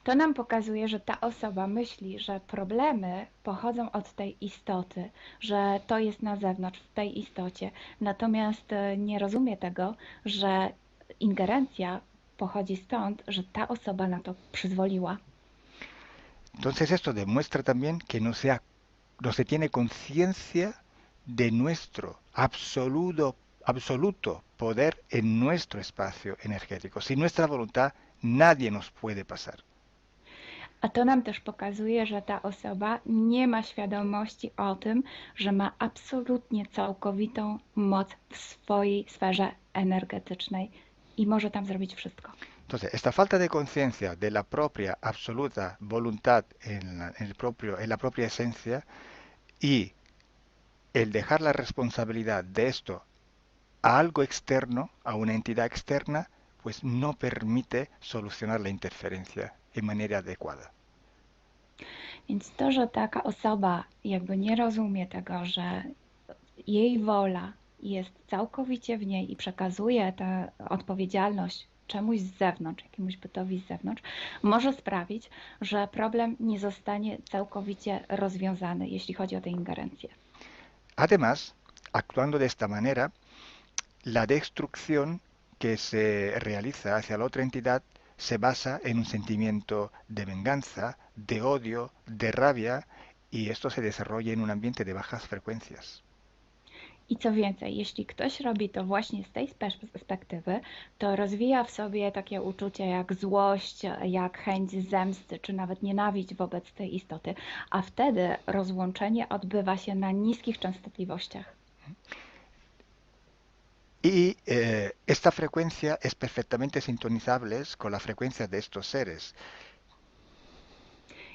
To nam pokazuje, że ta osoba myśli, że problemy pochodzą od tej istoty, że to jest na zewnątrz, w tej istocie. Natomiast nie rozumie tego, że ingerencja pochodzi stąd, że ta osoba na to przyzwoliła. Entonces esto demuestra también que no se tiene conciencia de nuestro absoluto poder en nuestro espacio energético. Sin nuestra voluntad nadie nos puede pasar. A to nam też pokazuje, że ta osoba nie ma świadomości o tym, że ma absolutnie całkowitą moc w swojej sferze energetycznej i może tam zrobić wszystko. Entonces, esta falta de conciencia de la propia absoluta voluntad en la propia esencia y el dejar la responsabilidad de esto a algo externo, a una entidad externa, pues no permite solucionar la interferencia en manera adecuada. Więc to, że taka osoba jakby nie rozumie tego, że jej wola jest całkowicie w niej i przekazuje tę odpowiedzialność czemuś z zewnątrz, jakiemuś bytowi z zewnątrz, może sprawić, że problem nie zostanie całkowicie rozwiązany, jeśli chodzi o tę ingerencję. Además, actuando de esta manera, la destrucción que se realiza hacia la otra entidad se basa en un sentimiento de venganza, de odio, de rabia, y esto se desarrolla en un ambiente de bajas frecuencias. I co więcej, jeśli ktoś robi to właśnie z tej perspektywy, to rozwija w sobie takie uczucie jak złość, jak chęć zemsty, czy nawet nienawiść wobec tej istoty, a wtedy rozłączenie odbywa się na niskich częstotliwościach. Y esta frecuencia es perfectamente sintonizable con la frecuencia de estos seres.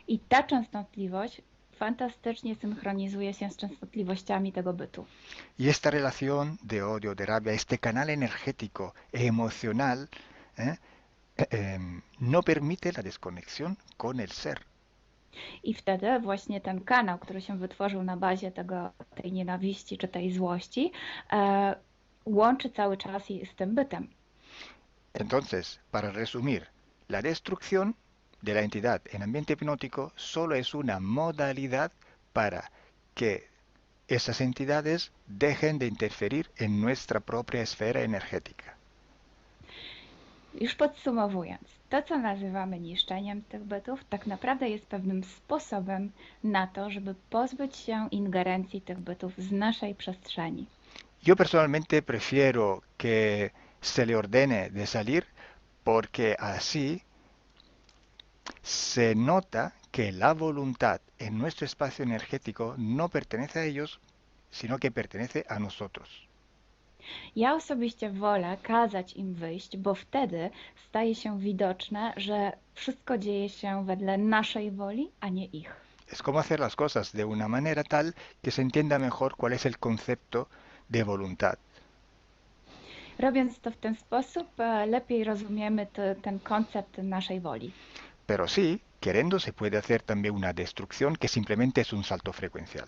I ta częstotliwość fantastycznie synchronizuje się z częstotliwościami tego bytu. Y esta relación de odio, de rabia, este canal energético e emocional no permite la desconexión con el ser. I wtedy właśnie ten kanał, który się wytworzył na bazie tej nienawiści czy tej złości, łączy cały czas z tym bytem. Entonces, para resumir, la destrucción de la entidad en ambiente hipnótico solo es una modalidad para que esas entidades dejen de interferir en nuestra propia esfera energética. Już podsumowując, to co nazywamy niszczeniem tych bytów, tak naprawdę jest pewnym sposobem na to, żeby pozbyć się ingerencji tych bytów z naszej przestrzeni. Yo personalmente prefiero que se le ordene de salir porque así se nota que la voluntad en nuestro espacio energético no pertenece a ellos, sino que pertenece a nosotros. Ja osobiście wolę kazać im wyjść, bo wtedy staje się widoczne, że wszystko dzieje się wedle naszej woli, a nie ich. Es como hacer las cosas de una manera tal que se entienda mejor cuál es el concepto de voluntad. Robiąc to w ten sposób, lepiej rozumiemy ten koncept naszej woli. Pero sí, queriendo se puede hacer también una destrucción que simplemente es un salto frecuencial.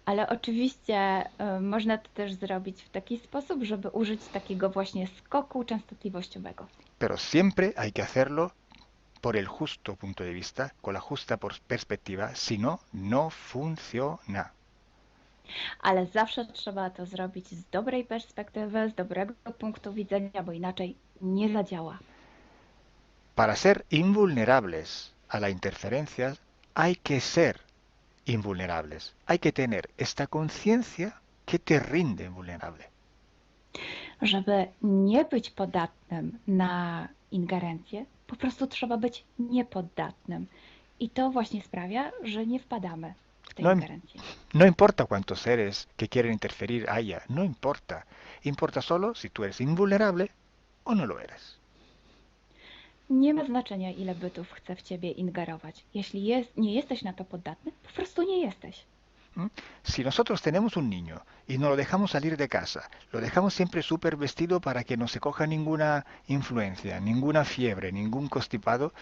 Ale oczywiście można to też zrobić w taki sposób, żeby użyć takiego właśnie skoku częstotliwościowego. Pero siempre hay que hacerlo por el justo punto de vista, con la justa perspectiva, si no, no funciona. Ale zawsze trzeba to zrobić z dobrej perspektywy, z dobrego punktu widzenia, bo inaczej nie zadziała. Para ser invulnerables a la interferencia hay que ser invulnerables. Hay que tener esta conciencia que te rinde vulnerable. Żeby nie być podatnym na ingerencję, po prostu trzeba być niepoddatnym. I to właśnie sprawia, że nie wpadamy w tę ingerencję. No importa cuántos seres que quieren interferir haya, no importa. Importa solo si tú eres invulnerable o no lo eres. Nie ma znaczenia, ile bytów chce w ciebie ingerować. Jeśli nie jesteś na to podatny, po prostu nie jesteś. Si nosotros tenemos un niño y no lo dejamos salir de casa, lo dejamos siempre súper vestido para que no se coja ninguna influencia, ninguna fiebre, ningún constipado,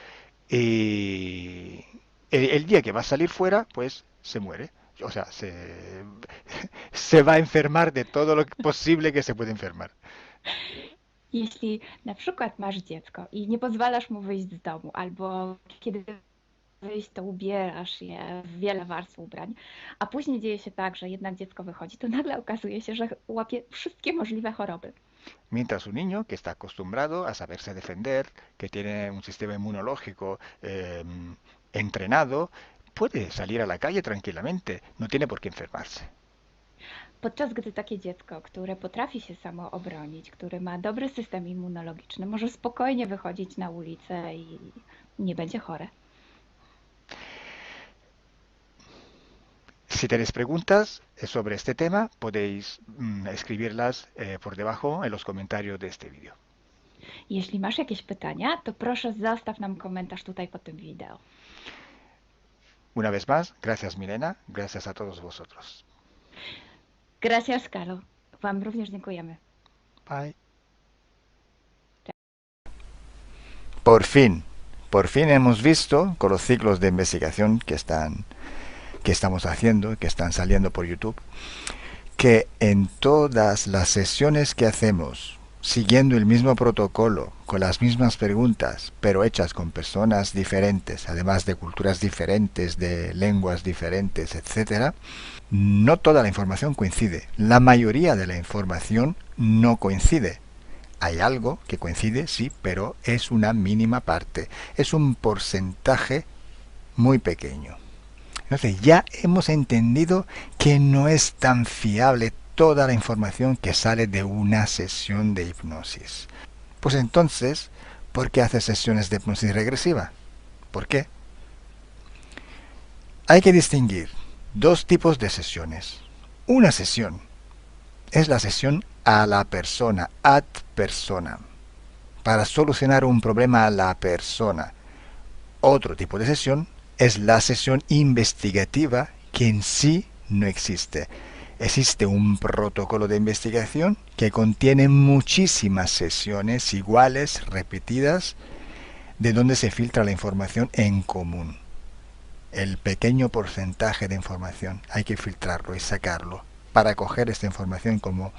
y el día que va a salir fuera, pues se muere. O sea, se va a enfermar de todo lo posible que se puede enfermar. Jeśli na przykład masz dziecko i nie pozwalasz mu wyjść z domu, albo kiedy wyjść, to ubierasz je w wiele warstw ubrań, a później dzieje się tak, że jednak dziecko wychodzi, to nagle okazuje się, że łapie wszystkie możliwe choroby. Mientras un niño que está acostumbrado a saberse defender, que tiene un sistema inmunológico entrenado, puede salir a la calle tranquilamente, no tiene por qué enfermarse. Podczas gdy takie dziecko, które potrafi się samo obronić, które ma dobry system immunologiczny, może spokojnie wychodzić na ulicę i nie będzie chore. Si tenéis preguntas sobre este tema, podéis escribirlas por debajo en los comentarios de este vídeo. Jeśli masz jakieś pytania, to proszę zostaw nam komentarz tutaj pod tym wideo. Una vez más, gracias Milena, gracias a todos vosotros. Gracias, Calo. Wam również dziękujemy. Bye. Por fin hemos visto con los ciclos de investigación que estamos haciendo, que están saliendo por YouTube, que en todas las sesiones que hacemos, siguiendo el mismo protocolo, con las mismas preguntas, pero hechas con personas diferentes, además de culturas diferentes, de lenguas diferentes, etc., no toda la información coincide. La mayoría de la información no coincide. Hay algo que coincide, sí, pero es una mínima parte. Es un porcentaje muy pequeño. Entonces ya hemos entendido que no es tan fiable toda la información que sale de una sesión de hipnosis. Pues entonces, ¿por qué haces sesiones de hipnosis regresiva? ¿Por qué? Hay que distinguir dos tipos de sesiones. Una sesión es la sesión a la persona, ad personam, para solucionar un problema a la persona. Otro tipo de sesión es la sesión investigativa, que en sí no existe. Existe un protocolo de investigación que contiene muchísimas sesiones iguales, repetidas, de donde se filtra la información en común. El pequeño porcentaje de información hay que filtrarlo y sacarlo para coger esta información como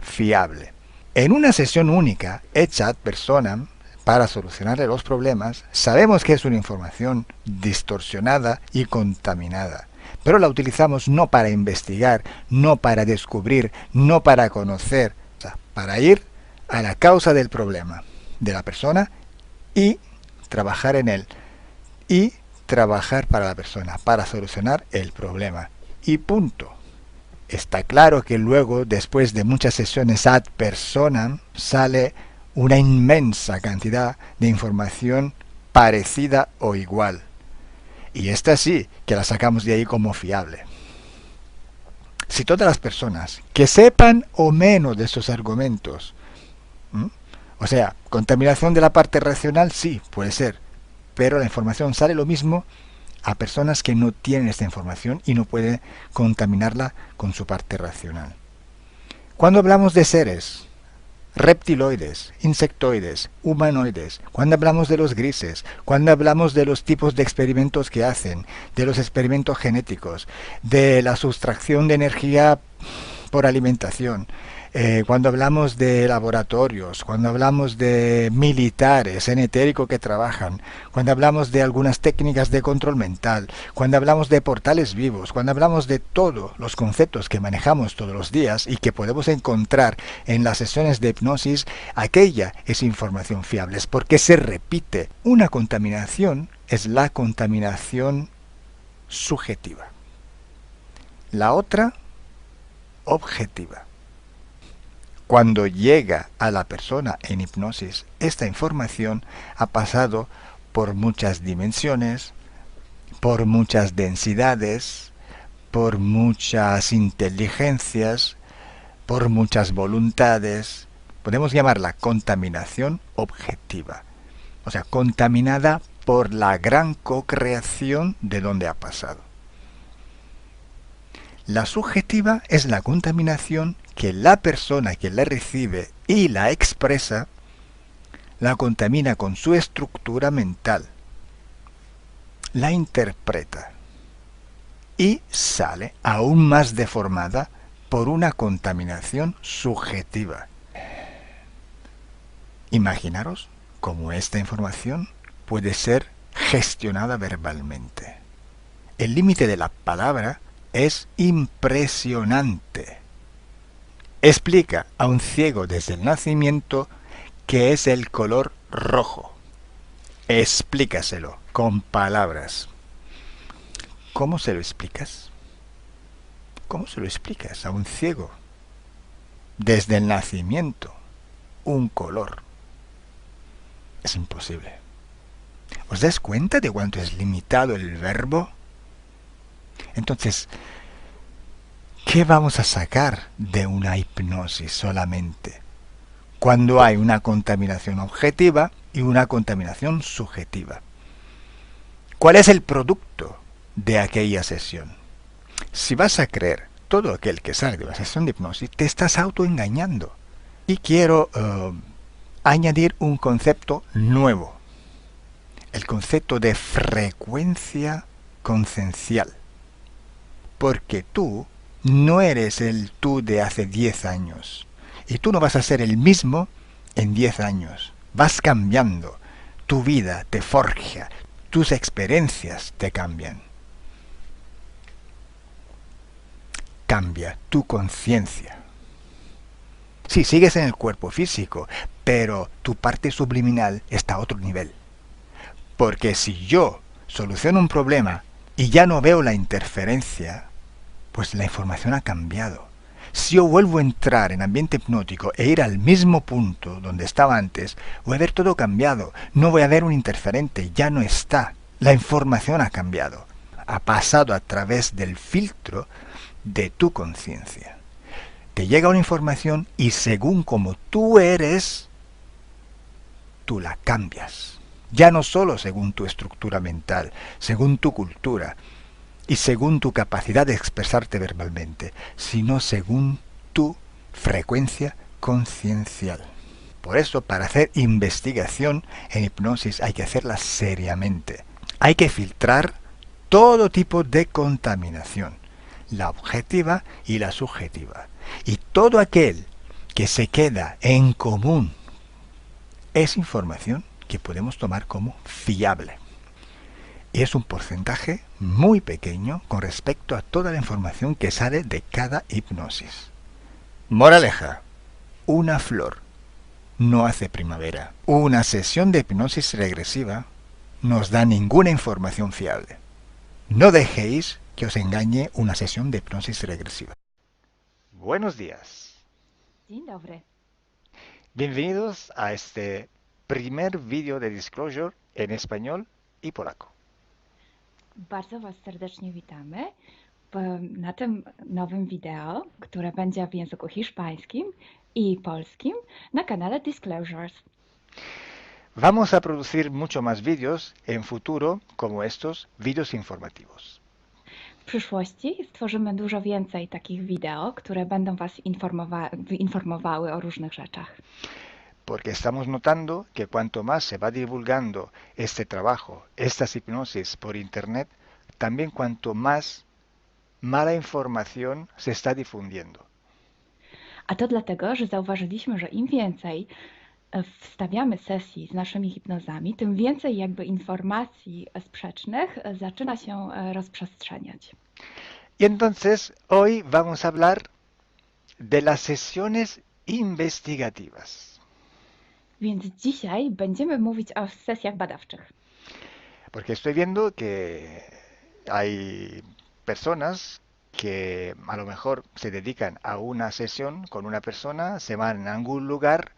fiable. En una sesión única, hecha ad personam, para solucionarle los problemas, sabemos que es una información distorsionada y contaminada, pero la utilizamos no para investigar, no para descubrir, no para conocer, o sea, para ir a la causa del problema de la persona y trabajar en él, y trabajar para la persona, para solucionar el problema. Y punto. Está claro que luego, después de muchas sesiones ad personam, sale una inmensa cantidad de información parecida o igual. Y esta sí, que la sacamos de ahí como fiable. Si todas las personas que sepan o menos de estos argumentos, o sea, contaminación de la parte racional, sí, puede ser, pero la información sale lo mismo a personas que no tienen esta información y no pueden contaminarla con su parte racional. Cuando hablamos de seres reptiloides, insectoides, humanoides, cuando hablamos de los grises, cuando hablamos de los tipos de experimentos que hacen, de los experimentos genéticos, de la sustracción de energía por alimentación, cuando hablamos de laboratorios, cuando hablamos de militares en etérico que trabajan, cuando hablamos de algunas técnicas de control mental, cuando hablamos de portales vivos, cuando hablamos de todos los conceptos que manejamos todos los días y que podemos encontrar en las sesiones de hipnosis, aquella es información fiable, es porque se repite. Una contaminación es la contaminación subjetiva. La otra, objetiva. Cuando llega a la persona en hipnosis, esta información ha pasado por muchas dimensiones, por muchas densidades, por muchas inteligencias, por muchas voluntades. Podemos llamarla contaminación objetiva. O sea, contaminada por la gran co-creación de donde ha pasado. La subjetiva es la contaminación que la persona que la recibe y la expresa la contamina con su estructura mental. la interpreta y sale aún más deformada por una contaminación subjetiva. Imaginaros cómo esta información puede ser gestionada verbalmente. El límite de la palabra es impresionante. Explica a un ciego desde el nacimiento qué es el color rojo. Explícaselo con palabras. ¿Cómo se lo explicas? ¿Cómo se lo explicas a un ciego? Desde el nacimiento, un color. Es imposible. ¿Os dais cuenta de cuánto es limitado el verbo? Entonces, ¿qué vamos a sacar de una hipnosis solamente? Cuando hay una contaminación objetiva y una contaminación subjetiva. ¿Cuál es el producto de aquella sesión? Si vas a creer todo aquel que sale de una sesión de hipnosis, te estás autoengañando. Y quiero añadir un concepto nuevo. El concepto de frecuencia conciencial. Porque tú no eres el tú de hace 10 años. Y tú no vas a ser el mismo en 10 años. Vas cambiando. Tu vida te forja. Tus experiencias te cambian. Cambia tu conciencia. Sí, sigues en el cuerpo físico, pero tu parte subliminal está a otro nivel. Porque si yo soluciono un problema y ya no veo la interferencia, pues la información ha cambiado. Si yo vuelvo a entrar en ambiente hipnótico e ir al mismo punto donde estaba antes, voy a ver todo cambiado. No voy a ver un interferente, ya no está. La información ha cambiado. Ha pasado a través del filtro de tu conciencia. Te llega una información y según como tú eres, tú la cambias. Ya no solo según tu estructura mental, según tu cultura y según tu capacidad de expresarte verbalmente, sino según tu frecuencia conciencial. Por eso, para hacer investigación en hipnosis hay que hacerla seriamente. Hay que filtrar todo tipo de contaminación, la objetiva y la subjetiva. Y todo aquel que se queda en común es información que podemos tomar como fiable. Y es un porcentaje muy pequeño con respecto a toda la información que sale de cada hipnosis. Moraleja: una flor no hace primavera. Una sesión de hipnosis regresiva no os da ninguna información fiable. No dejéis que os engañe una sesión de hipnosis regresiva. Buenos días. Dzień dobry. Bienvenidos a este primer vídeo de Disclosure en español y polaco. Bardzo Was serdecznie witamy na tym nowym wideo, które będzie w języku hiszpańskim i polskim na kanale Disclosures. Vamos a producir mucho más vídeos en futuro como estos vídeos informativos. W przyszłości stworzymy dużo więcej takich wideo, które będą Was informowały o różnych rzeczach. Porque estamos notando que cuanto más se va divulgando este trabajo, estas hipnosis por internet, también cuanto más mala información se está difundiendo. A to dlatego, że zauważyliśmy, że im więcej wstawiamy sesji z naszymi hipnozami, tym więcej jakby informacji sprzecznych zaczyna się rozprzestrzeniać. Y entonces hoy vamos a hablar de las sesiones investigativas. Więc dzisiaj będziemy mówić o sesjach badawczych. Porque estoy viendo que hay personas que a lo mejor se dedican a una sesión con una persona, se van a algún lugar,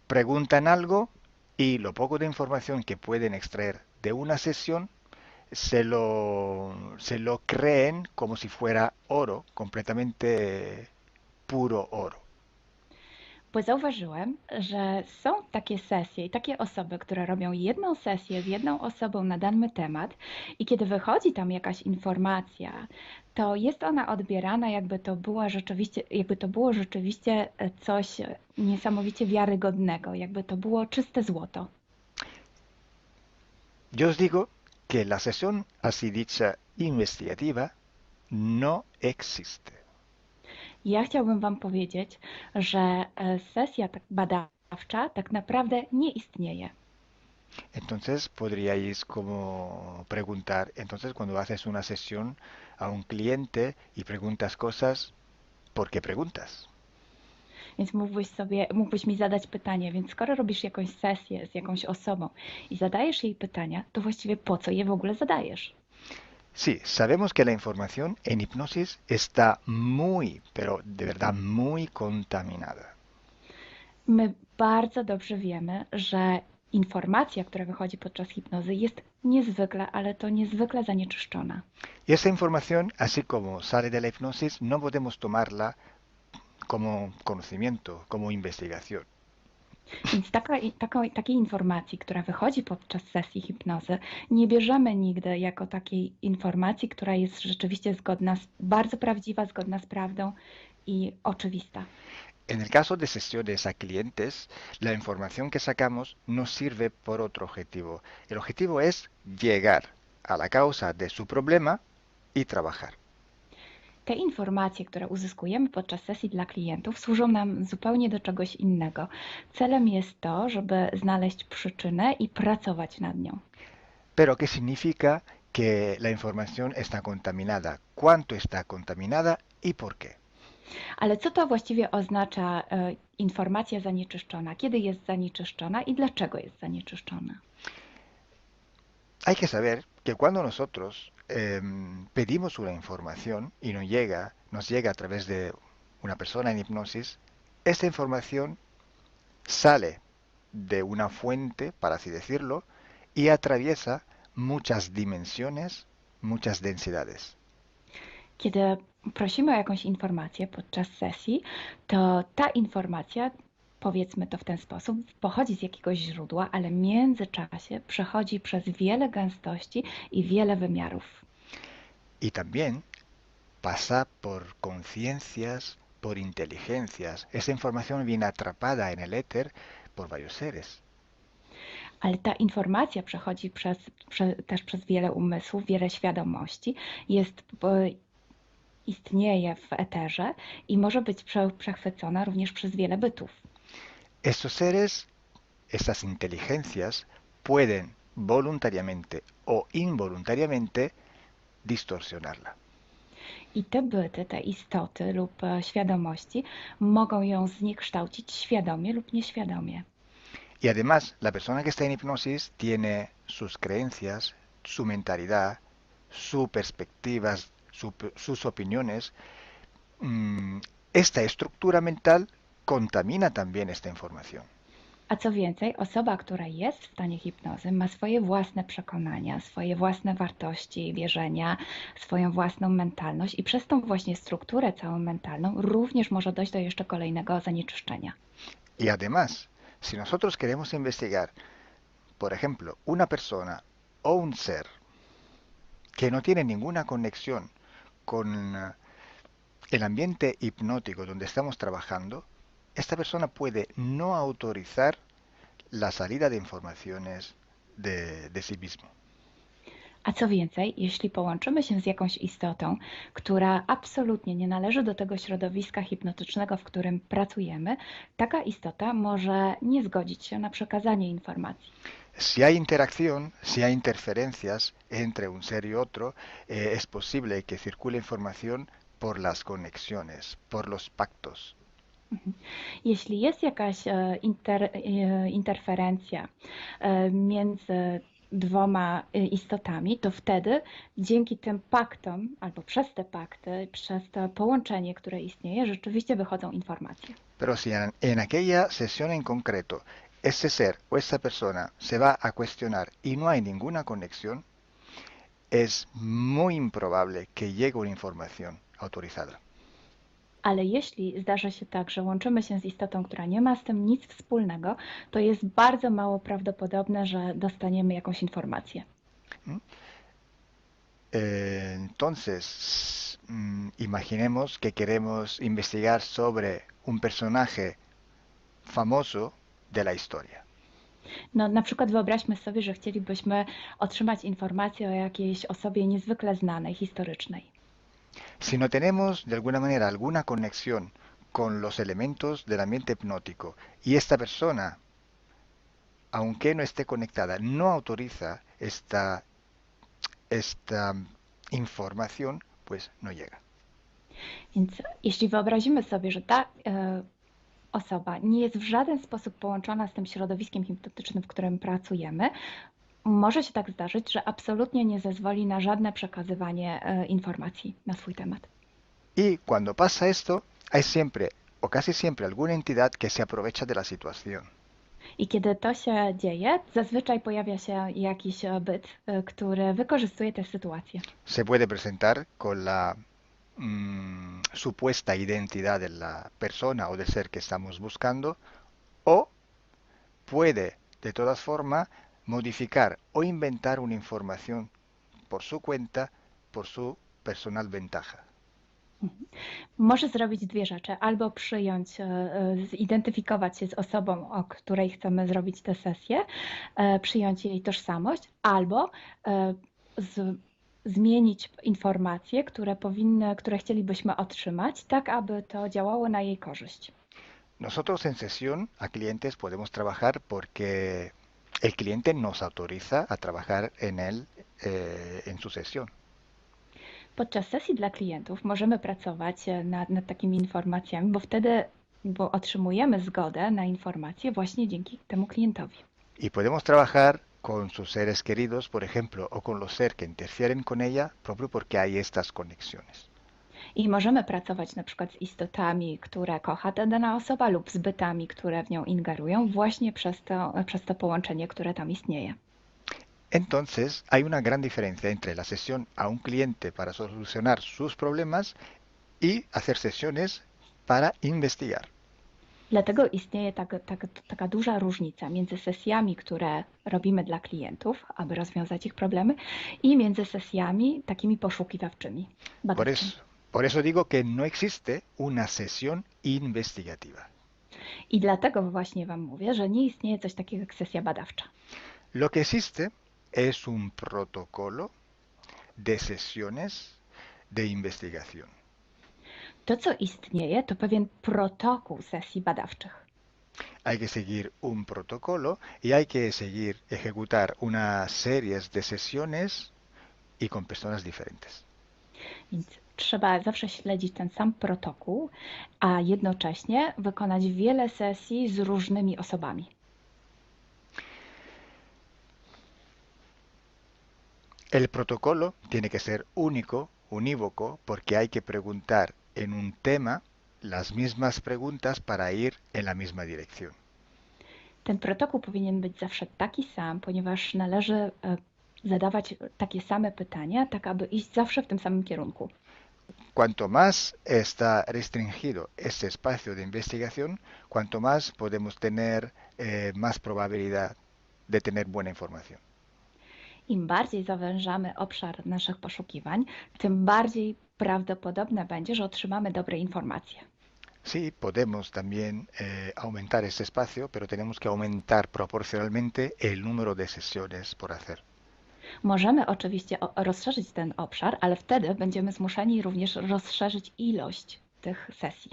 preguntan algo y lo poco de información que pueden extraer de una sesión se lo creen como si fuera oro, completamente puro oro. Bo zauważyłem, że są takie sesje i takie osoby, które robią jedną sesję z jedną osobą na dany temat i kiedy wychodzi tam jakaś informacja, to jest ona odbierana jakby to było rzeczywiście coś niesamowicie wiarygodnego, jakby to było czyste złoto. Yo os digo que la sesión así dicha investigativa no existe. Ja chciałbym Wam powiedzieć, że sesja badawcza tak naprawdę nie istnieje. Entonces podríais como preguntar, entonces cuando haces una sesión a un cliente y preguntas cosas, ¿por qué preguntas? Więc mógłbyś mi zadać pytanie, więc skoro robisz jakąś sesję z jakąś osobą i zadajesz jej pytania, to właściwie po co je w ogóle zadajesz? Sí, sabemos que la información en hipnosis está muy, pero de verdad muy contaminada. My bardzo dobrze wiemy, że informacja, która wychodzi podczas hipnozy, jest niezwykle, ale to niezwykle zanieczyszczona. Y esa información, así como sale de la hipnosis, no podemos tomarla como conocimiento, como investigación. Więc takiej informacji, która wychodzi podczas sesji hipnozy, nie bierzemy nigdy jako takiej informacji, która jest rzeczywiście bardzo prawdziwa, zgodna z prawdą i oczywista. En el caso de sesiones a clientes, la información que sacamos nos sirve por otro objetivo. El objetivo es llegar a la causa de su problema y trabajar. Te informacje, które uzyskujemy podczas sesji dla klientów, służą nam zupełnie do czegoś innego. Celem jest to, żeby znaleźć przyczynę i pracować nad nią. Pero ¿qué significa que la información está contaminada? ¿Cuánto está contaminada y por qué? Ale co to właściwie oznacza informacja zanieczyszczona? Kiedy jest zanieczyszczona i dlaczego jest zanieczyszczona? Hay que saber que cuando nosotros pedimos una información y nos llega a través de una persona en hipnosis, esta información sale de una fuente, para así decirlo, y atraviesa muchas dimensiones, muchas densidades. Kiedy prosimy o jakąś informację podczas sesji, to ta informacja, powiedzmy to w ten sposób, pochodzi z jakiegoś źródła, ale w międzyczasie przechodzi przez wiele gęstości i wiele wymiarów. Y también pasa por conciencias, por inteligencias. Esa información viene atrapada en el éter por varios seres. Ale ta informacja przechodzi też przez wiele umysłów, wiele świadomości, istnieje w eterze i może być przechwycona również przez wiele bytów. Estos seres, estas inteligencias, pueden voluntariamente o involuntariamente distorsionarla. I te byty, te istoty lub świadomości mogą ją zniekształcić świadomie lub nieświadomie. Y además, la persona que está en hipnosis tiene sus creencias, su mentalidad, sus perspectivas, sus opiniones. Esta estructura mental contamina también esta información. A co więcej, osoba, która jest w stanie hipnozy, ma swoje własne przekonania, swoje własne wartości, wierzenia, swoją własną mentalność i przez tą właśnie strukturę całą mentalną również może dojść do jeszcze kolejnego zanieczyszczenia. Y además, si nosotros queremos investigar, por ejemplo, una persona o un ser que no tiene ninguna conexión con el ambiente hipnótico donde estamos trabajando, esta persona puede no autorizar la salida de informaciones de sí mismo. A co więcej, jeśli połączymy się z jakąś istotą, która absolutnie nie należy do tego środowiska hipnotycznego, w którym pracujemy, taka istota może nie zgodzić się na przekazanie informacji. Si hay interacción, si hay interferencias entre un ser y otro, es posible que circule información por las conexiones, por los pactos. Jeśli jest jakaś interferencja między dwoma istotami, to wtedy dzięki tym paktom, albo przez te pakty, przez to połączenie, które istnieje, rzeczywiście wychodzą informacje. Pero si en aquella sesión en concreto ese ser o esa persona se va a cuestionar y no hay ninguna conexión, es muy improbable que llegue una información autorizada. Ale jeśli zdarza się tak, że łączymy się z istotą, która nie ma z tym nic wspólnego, to jest bardzo mało prawdopodobne, że dostaniemy jakąś informację. Entonces, imaginemos que queremos investigar sobre un personaje famoso de la historia. No, na przykład wyobraźmy sobie, że chcielibyśmy otrzymać informację o jakiejś osobie niezwykle znanej, historycznej. Si no tenemos de alguna manera alguna conexión con los elementos del ambiente hipnótico y esta persona, aunque no esté conectada, no autoriza esta información, pues no llega. Więc jeśli wyobrazimy sobie, że ta osoba nie jest w żaden sposób połączona z tym środowiskiem hipnotycznym, w którym pracujemy, może się tak zdarzyć, że absolutnie nie zezwoli na żadne przekazywanie informacji na swój temat. Y cuando pasa esto, hay siempre o casi siempre alguna entidad que se aprovecha de la situación. I kiedy to się dzieje, zazwyczaj pojawia się jakiś byt, który wykorzystuje tę sytuację. Se puede presentar con la supuesta identidad de la persona o del ser que estamos buscando, o puede de todas formas modificar o inventar una información por su cuenta, por su personal ventaja. Może zrobić dwie rzeczy. Albo przyjąć, zidentyfikować się z osobą, o której chcemy zrobić tę sesję, przyjąć jej tożsamość, albo zmienić informacje, które chcielibyśmy otrzymać, tak aby to działało na jej korzyść. Nosotros en sesión a clientes podemos trabajar porque el cliente nos autoriza a trabajar en él en su sesión. Podczas sesji dla klientów możemy pracować nad takimi informacjami, bo otrzymujemy zgodę na informacje właśnie dzięki temu klientowi. Y podemos trabajar con sus seres queridos, por ejemplo, o con los seres que interfieren con ella, propio porque hay estas conexiones. I możemy pracować na przykład z istotami, które kocha ta dana osoba, lub z bytami, które w nią ingerują, właśnie przez to połączenie, które tam istnieje. Entonces, hay una gran diferencia entre la sesión a un cliente para solucionar sus problemas y hacer sesiones para investigar. Dlatego istnieje taka duża różnica między sesjami, które robimy dla klientów, aby rozwiązać ich problemy, i między sesjami takimi poszukiwawczymi, badawczymi. Por eso digo que no existe una sesión investigativa. I dlatego właśnie Wam mówię, że nie istnieje coś takiego jak sesja badawcza. Lo que existe es un protocolo de sesiones de investigación. To, co istnieje, to pewien protokół sesji badawczych. Hay que seguir un protocolo y hay que seguir, ejecutar unas series de sesiones y con personas diferentes. Więc trzeba zawsze śledzić ten sam protokół, a jednocześnie wykonać wiele sesji z różnymi osobami. El protocolo tiene que ser único, unívoco, porque hay que preguntar en un tema las mismas preguntas para ir en la misma dirección. Ten protokół powinien być zawsze taki sam, ponieważ należy zadawać takie same pytania, tak aby iść zawsze w tym samym kierunku. Cuanto más está restringido este espacio de investigación, cuanto más podemos tener más probabilidad de tener buena información. Im bardziej zawężamy obszar naszych poszukiwań, tym bardziej prawdopodobne będzie, że otrzymamy dobre informacje. Sí, podemos también aumentar este espacio, pero tenemos que aumentar proporcionalmente el número de sesiones por hacer. Możemy oczywiście rozszerzyć ten obszar, ale wtedy będziemy zmuszeni również rozszerzyć ilość tych sesji.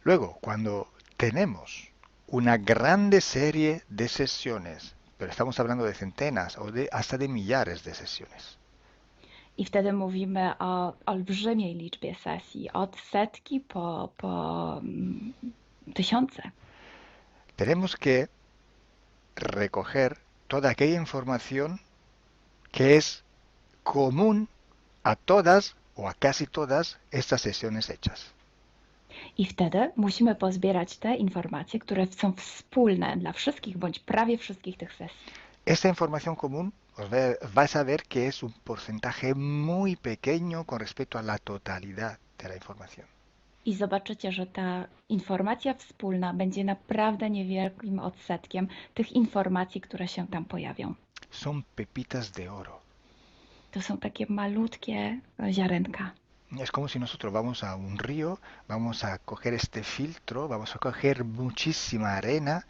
Luego, cuando tenemos una grande serie de sesiones, pero estamos hablando de centenas o hasta de millares de sesiones. I wtedy mówimy o olbrzymiej liczbie sesji, od setki po tysiące. Tenemos que recoger toda aquella información que es común a todas o a casi todas estas sesiones hechas. I wtedy musimy pozbierać te informacje, które są wspólne dla wszystkich bądź prawie wszystkich tych sesji. Esta información común vais a ver que es un porcentaje muy pequeño con respecto a la totalidad de la información. I zobaczycie, że ta informacja wspólna będzie naprawdę niewielkim odsetkiem tych informacji, które się tam pojawią. Son pepitas de oro. To są takie malutkie ziarenka. Es como si nosotros vamos a un río, vamos a coger este filtro, vamos a coger muchísima arena,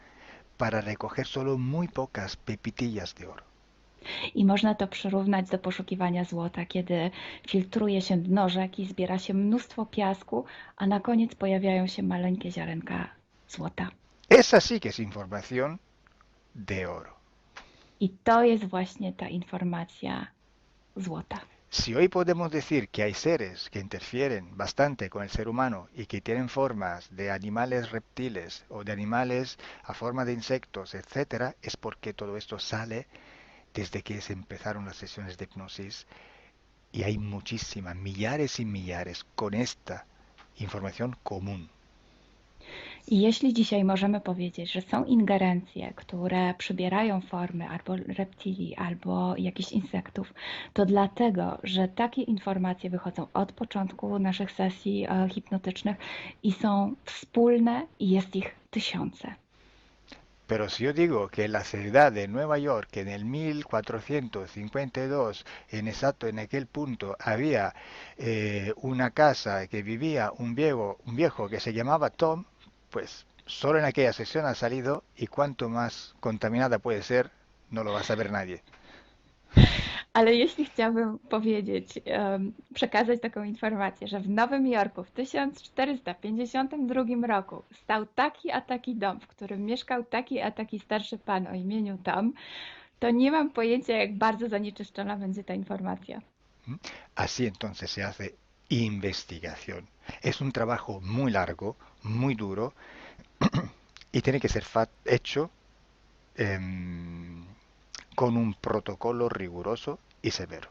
para recoger solo muy pocas pepitillas de oro. I można to przyrównać do poszukiwania złota, kiedy filtruje się dno rzeki, zbiera się mnóstwo piasku, a na koniec pojawiają się maleńkie ziarenka złota. Esa sí que es información de oro. I to jest właśnie ta informacja złota. Si hoy podemos decir que hay seres que interfieren bastante con el ser humano y que tienen formas de animales reptiles o de animales a forma de insectos, etcétera, es porque todo esto sale desde que se empezaron las sesiones de hipnosis y hay muchísimas, millares y millares con esta información común. I jeśli dzisiaj możemy powiedzieć, że są ingerencje, które przybierają formy albo reptilii, albo jakichś insektów, to dlatego, że takie informacje wychodzą od początku naszych sesji hipnotycznych i są wspólne i jest ich tysiące. Pero si yo digo que en la ciudad de Nueva York, en el 1452, en aquel punto, había una casa que vivía un viejo que se llamaba Tom, pues solo en aquella sesión ha salido y cuanto más contaminada puede ser, no lo va a saber nadie. Ale jeśli chciałabym powiedzieć, przekazać taką informację, że w Nowym Jorku w 1452 roku stał taki a taki dom, w którym mieszkał taki a taki starszy pan o imieniu Tom, to nie mam pojęcia, jak bardzo zanieczyszczona będzie ta informacja. Así entonces se hace investigación. Es un trabajo muy largo, muy duro y tiene que ser hecho con un protocolo riguroso y severo.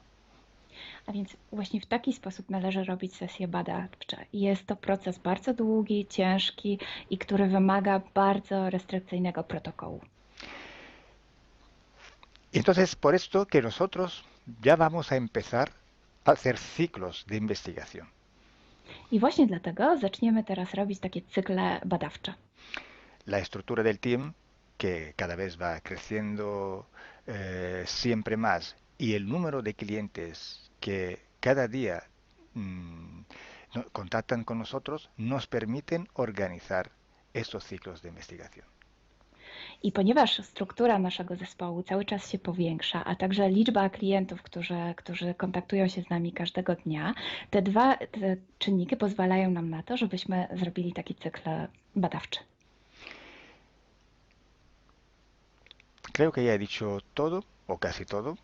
A więc właśnie w taki sposób należy robić sesje badawcze. Jest to proces bardzo długi, ciężki i który wymaga bardzo restrykcyjnego protokołu. Y entonces por esto que nosotros ya vamos a empezar a hacer ciclos de investigación. I właśnie dlatego zaczniemy teraz robić takie cykle badawcze. La estructura del team, que cada vez va creciendo siempre más, y el número de clientes que cada día contactan con nosotros, nos permiten organizar estos ciclos de investigación. I ponieważ struktura naszego zespołu cały czas się powiększa, a także liczba klientów, którzy kontaktują się z nami każdego dnia, te czynniki pozwalają nam na to, żebyśmy zrobili taki cykl badawczy. Creo que ya he dicho todo, o casi todo.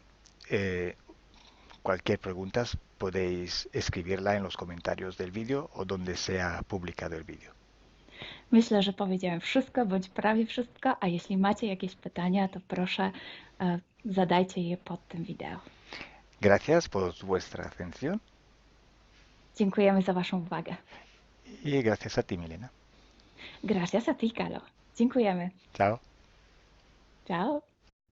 Cualquier pregunta podéis escribirla en los comentarios del vídeo o donde sea publicado el vídeo. Myślę, że powiedziałem wszystko, bądź prawie wszystko, a jeśli macie jakieś pytania, to proszę zadajcie je pod tym wideo. Gracias por vuestra atención. Dziękujemy za Waszą uwagę. Y gracias a ti, Milena. Gracias a ti, Calo. Dziękujemy. Chao. Ciao.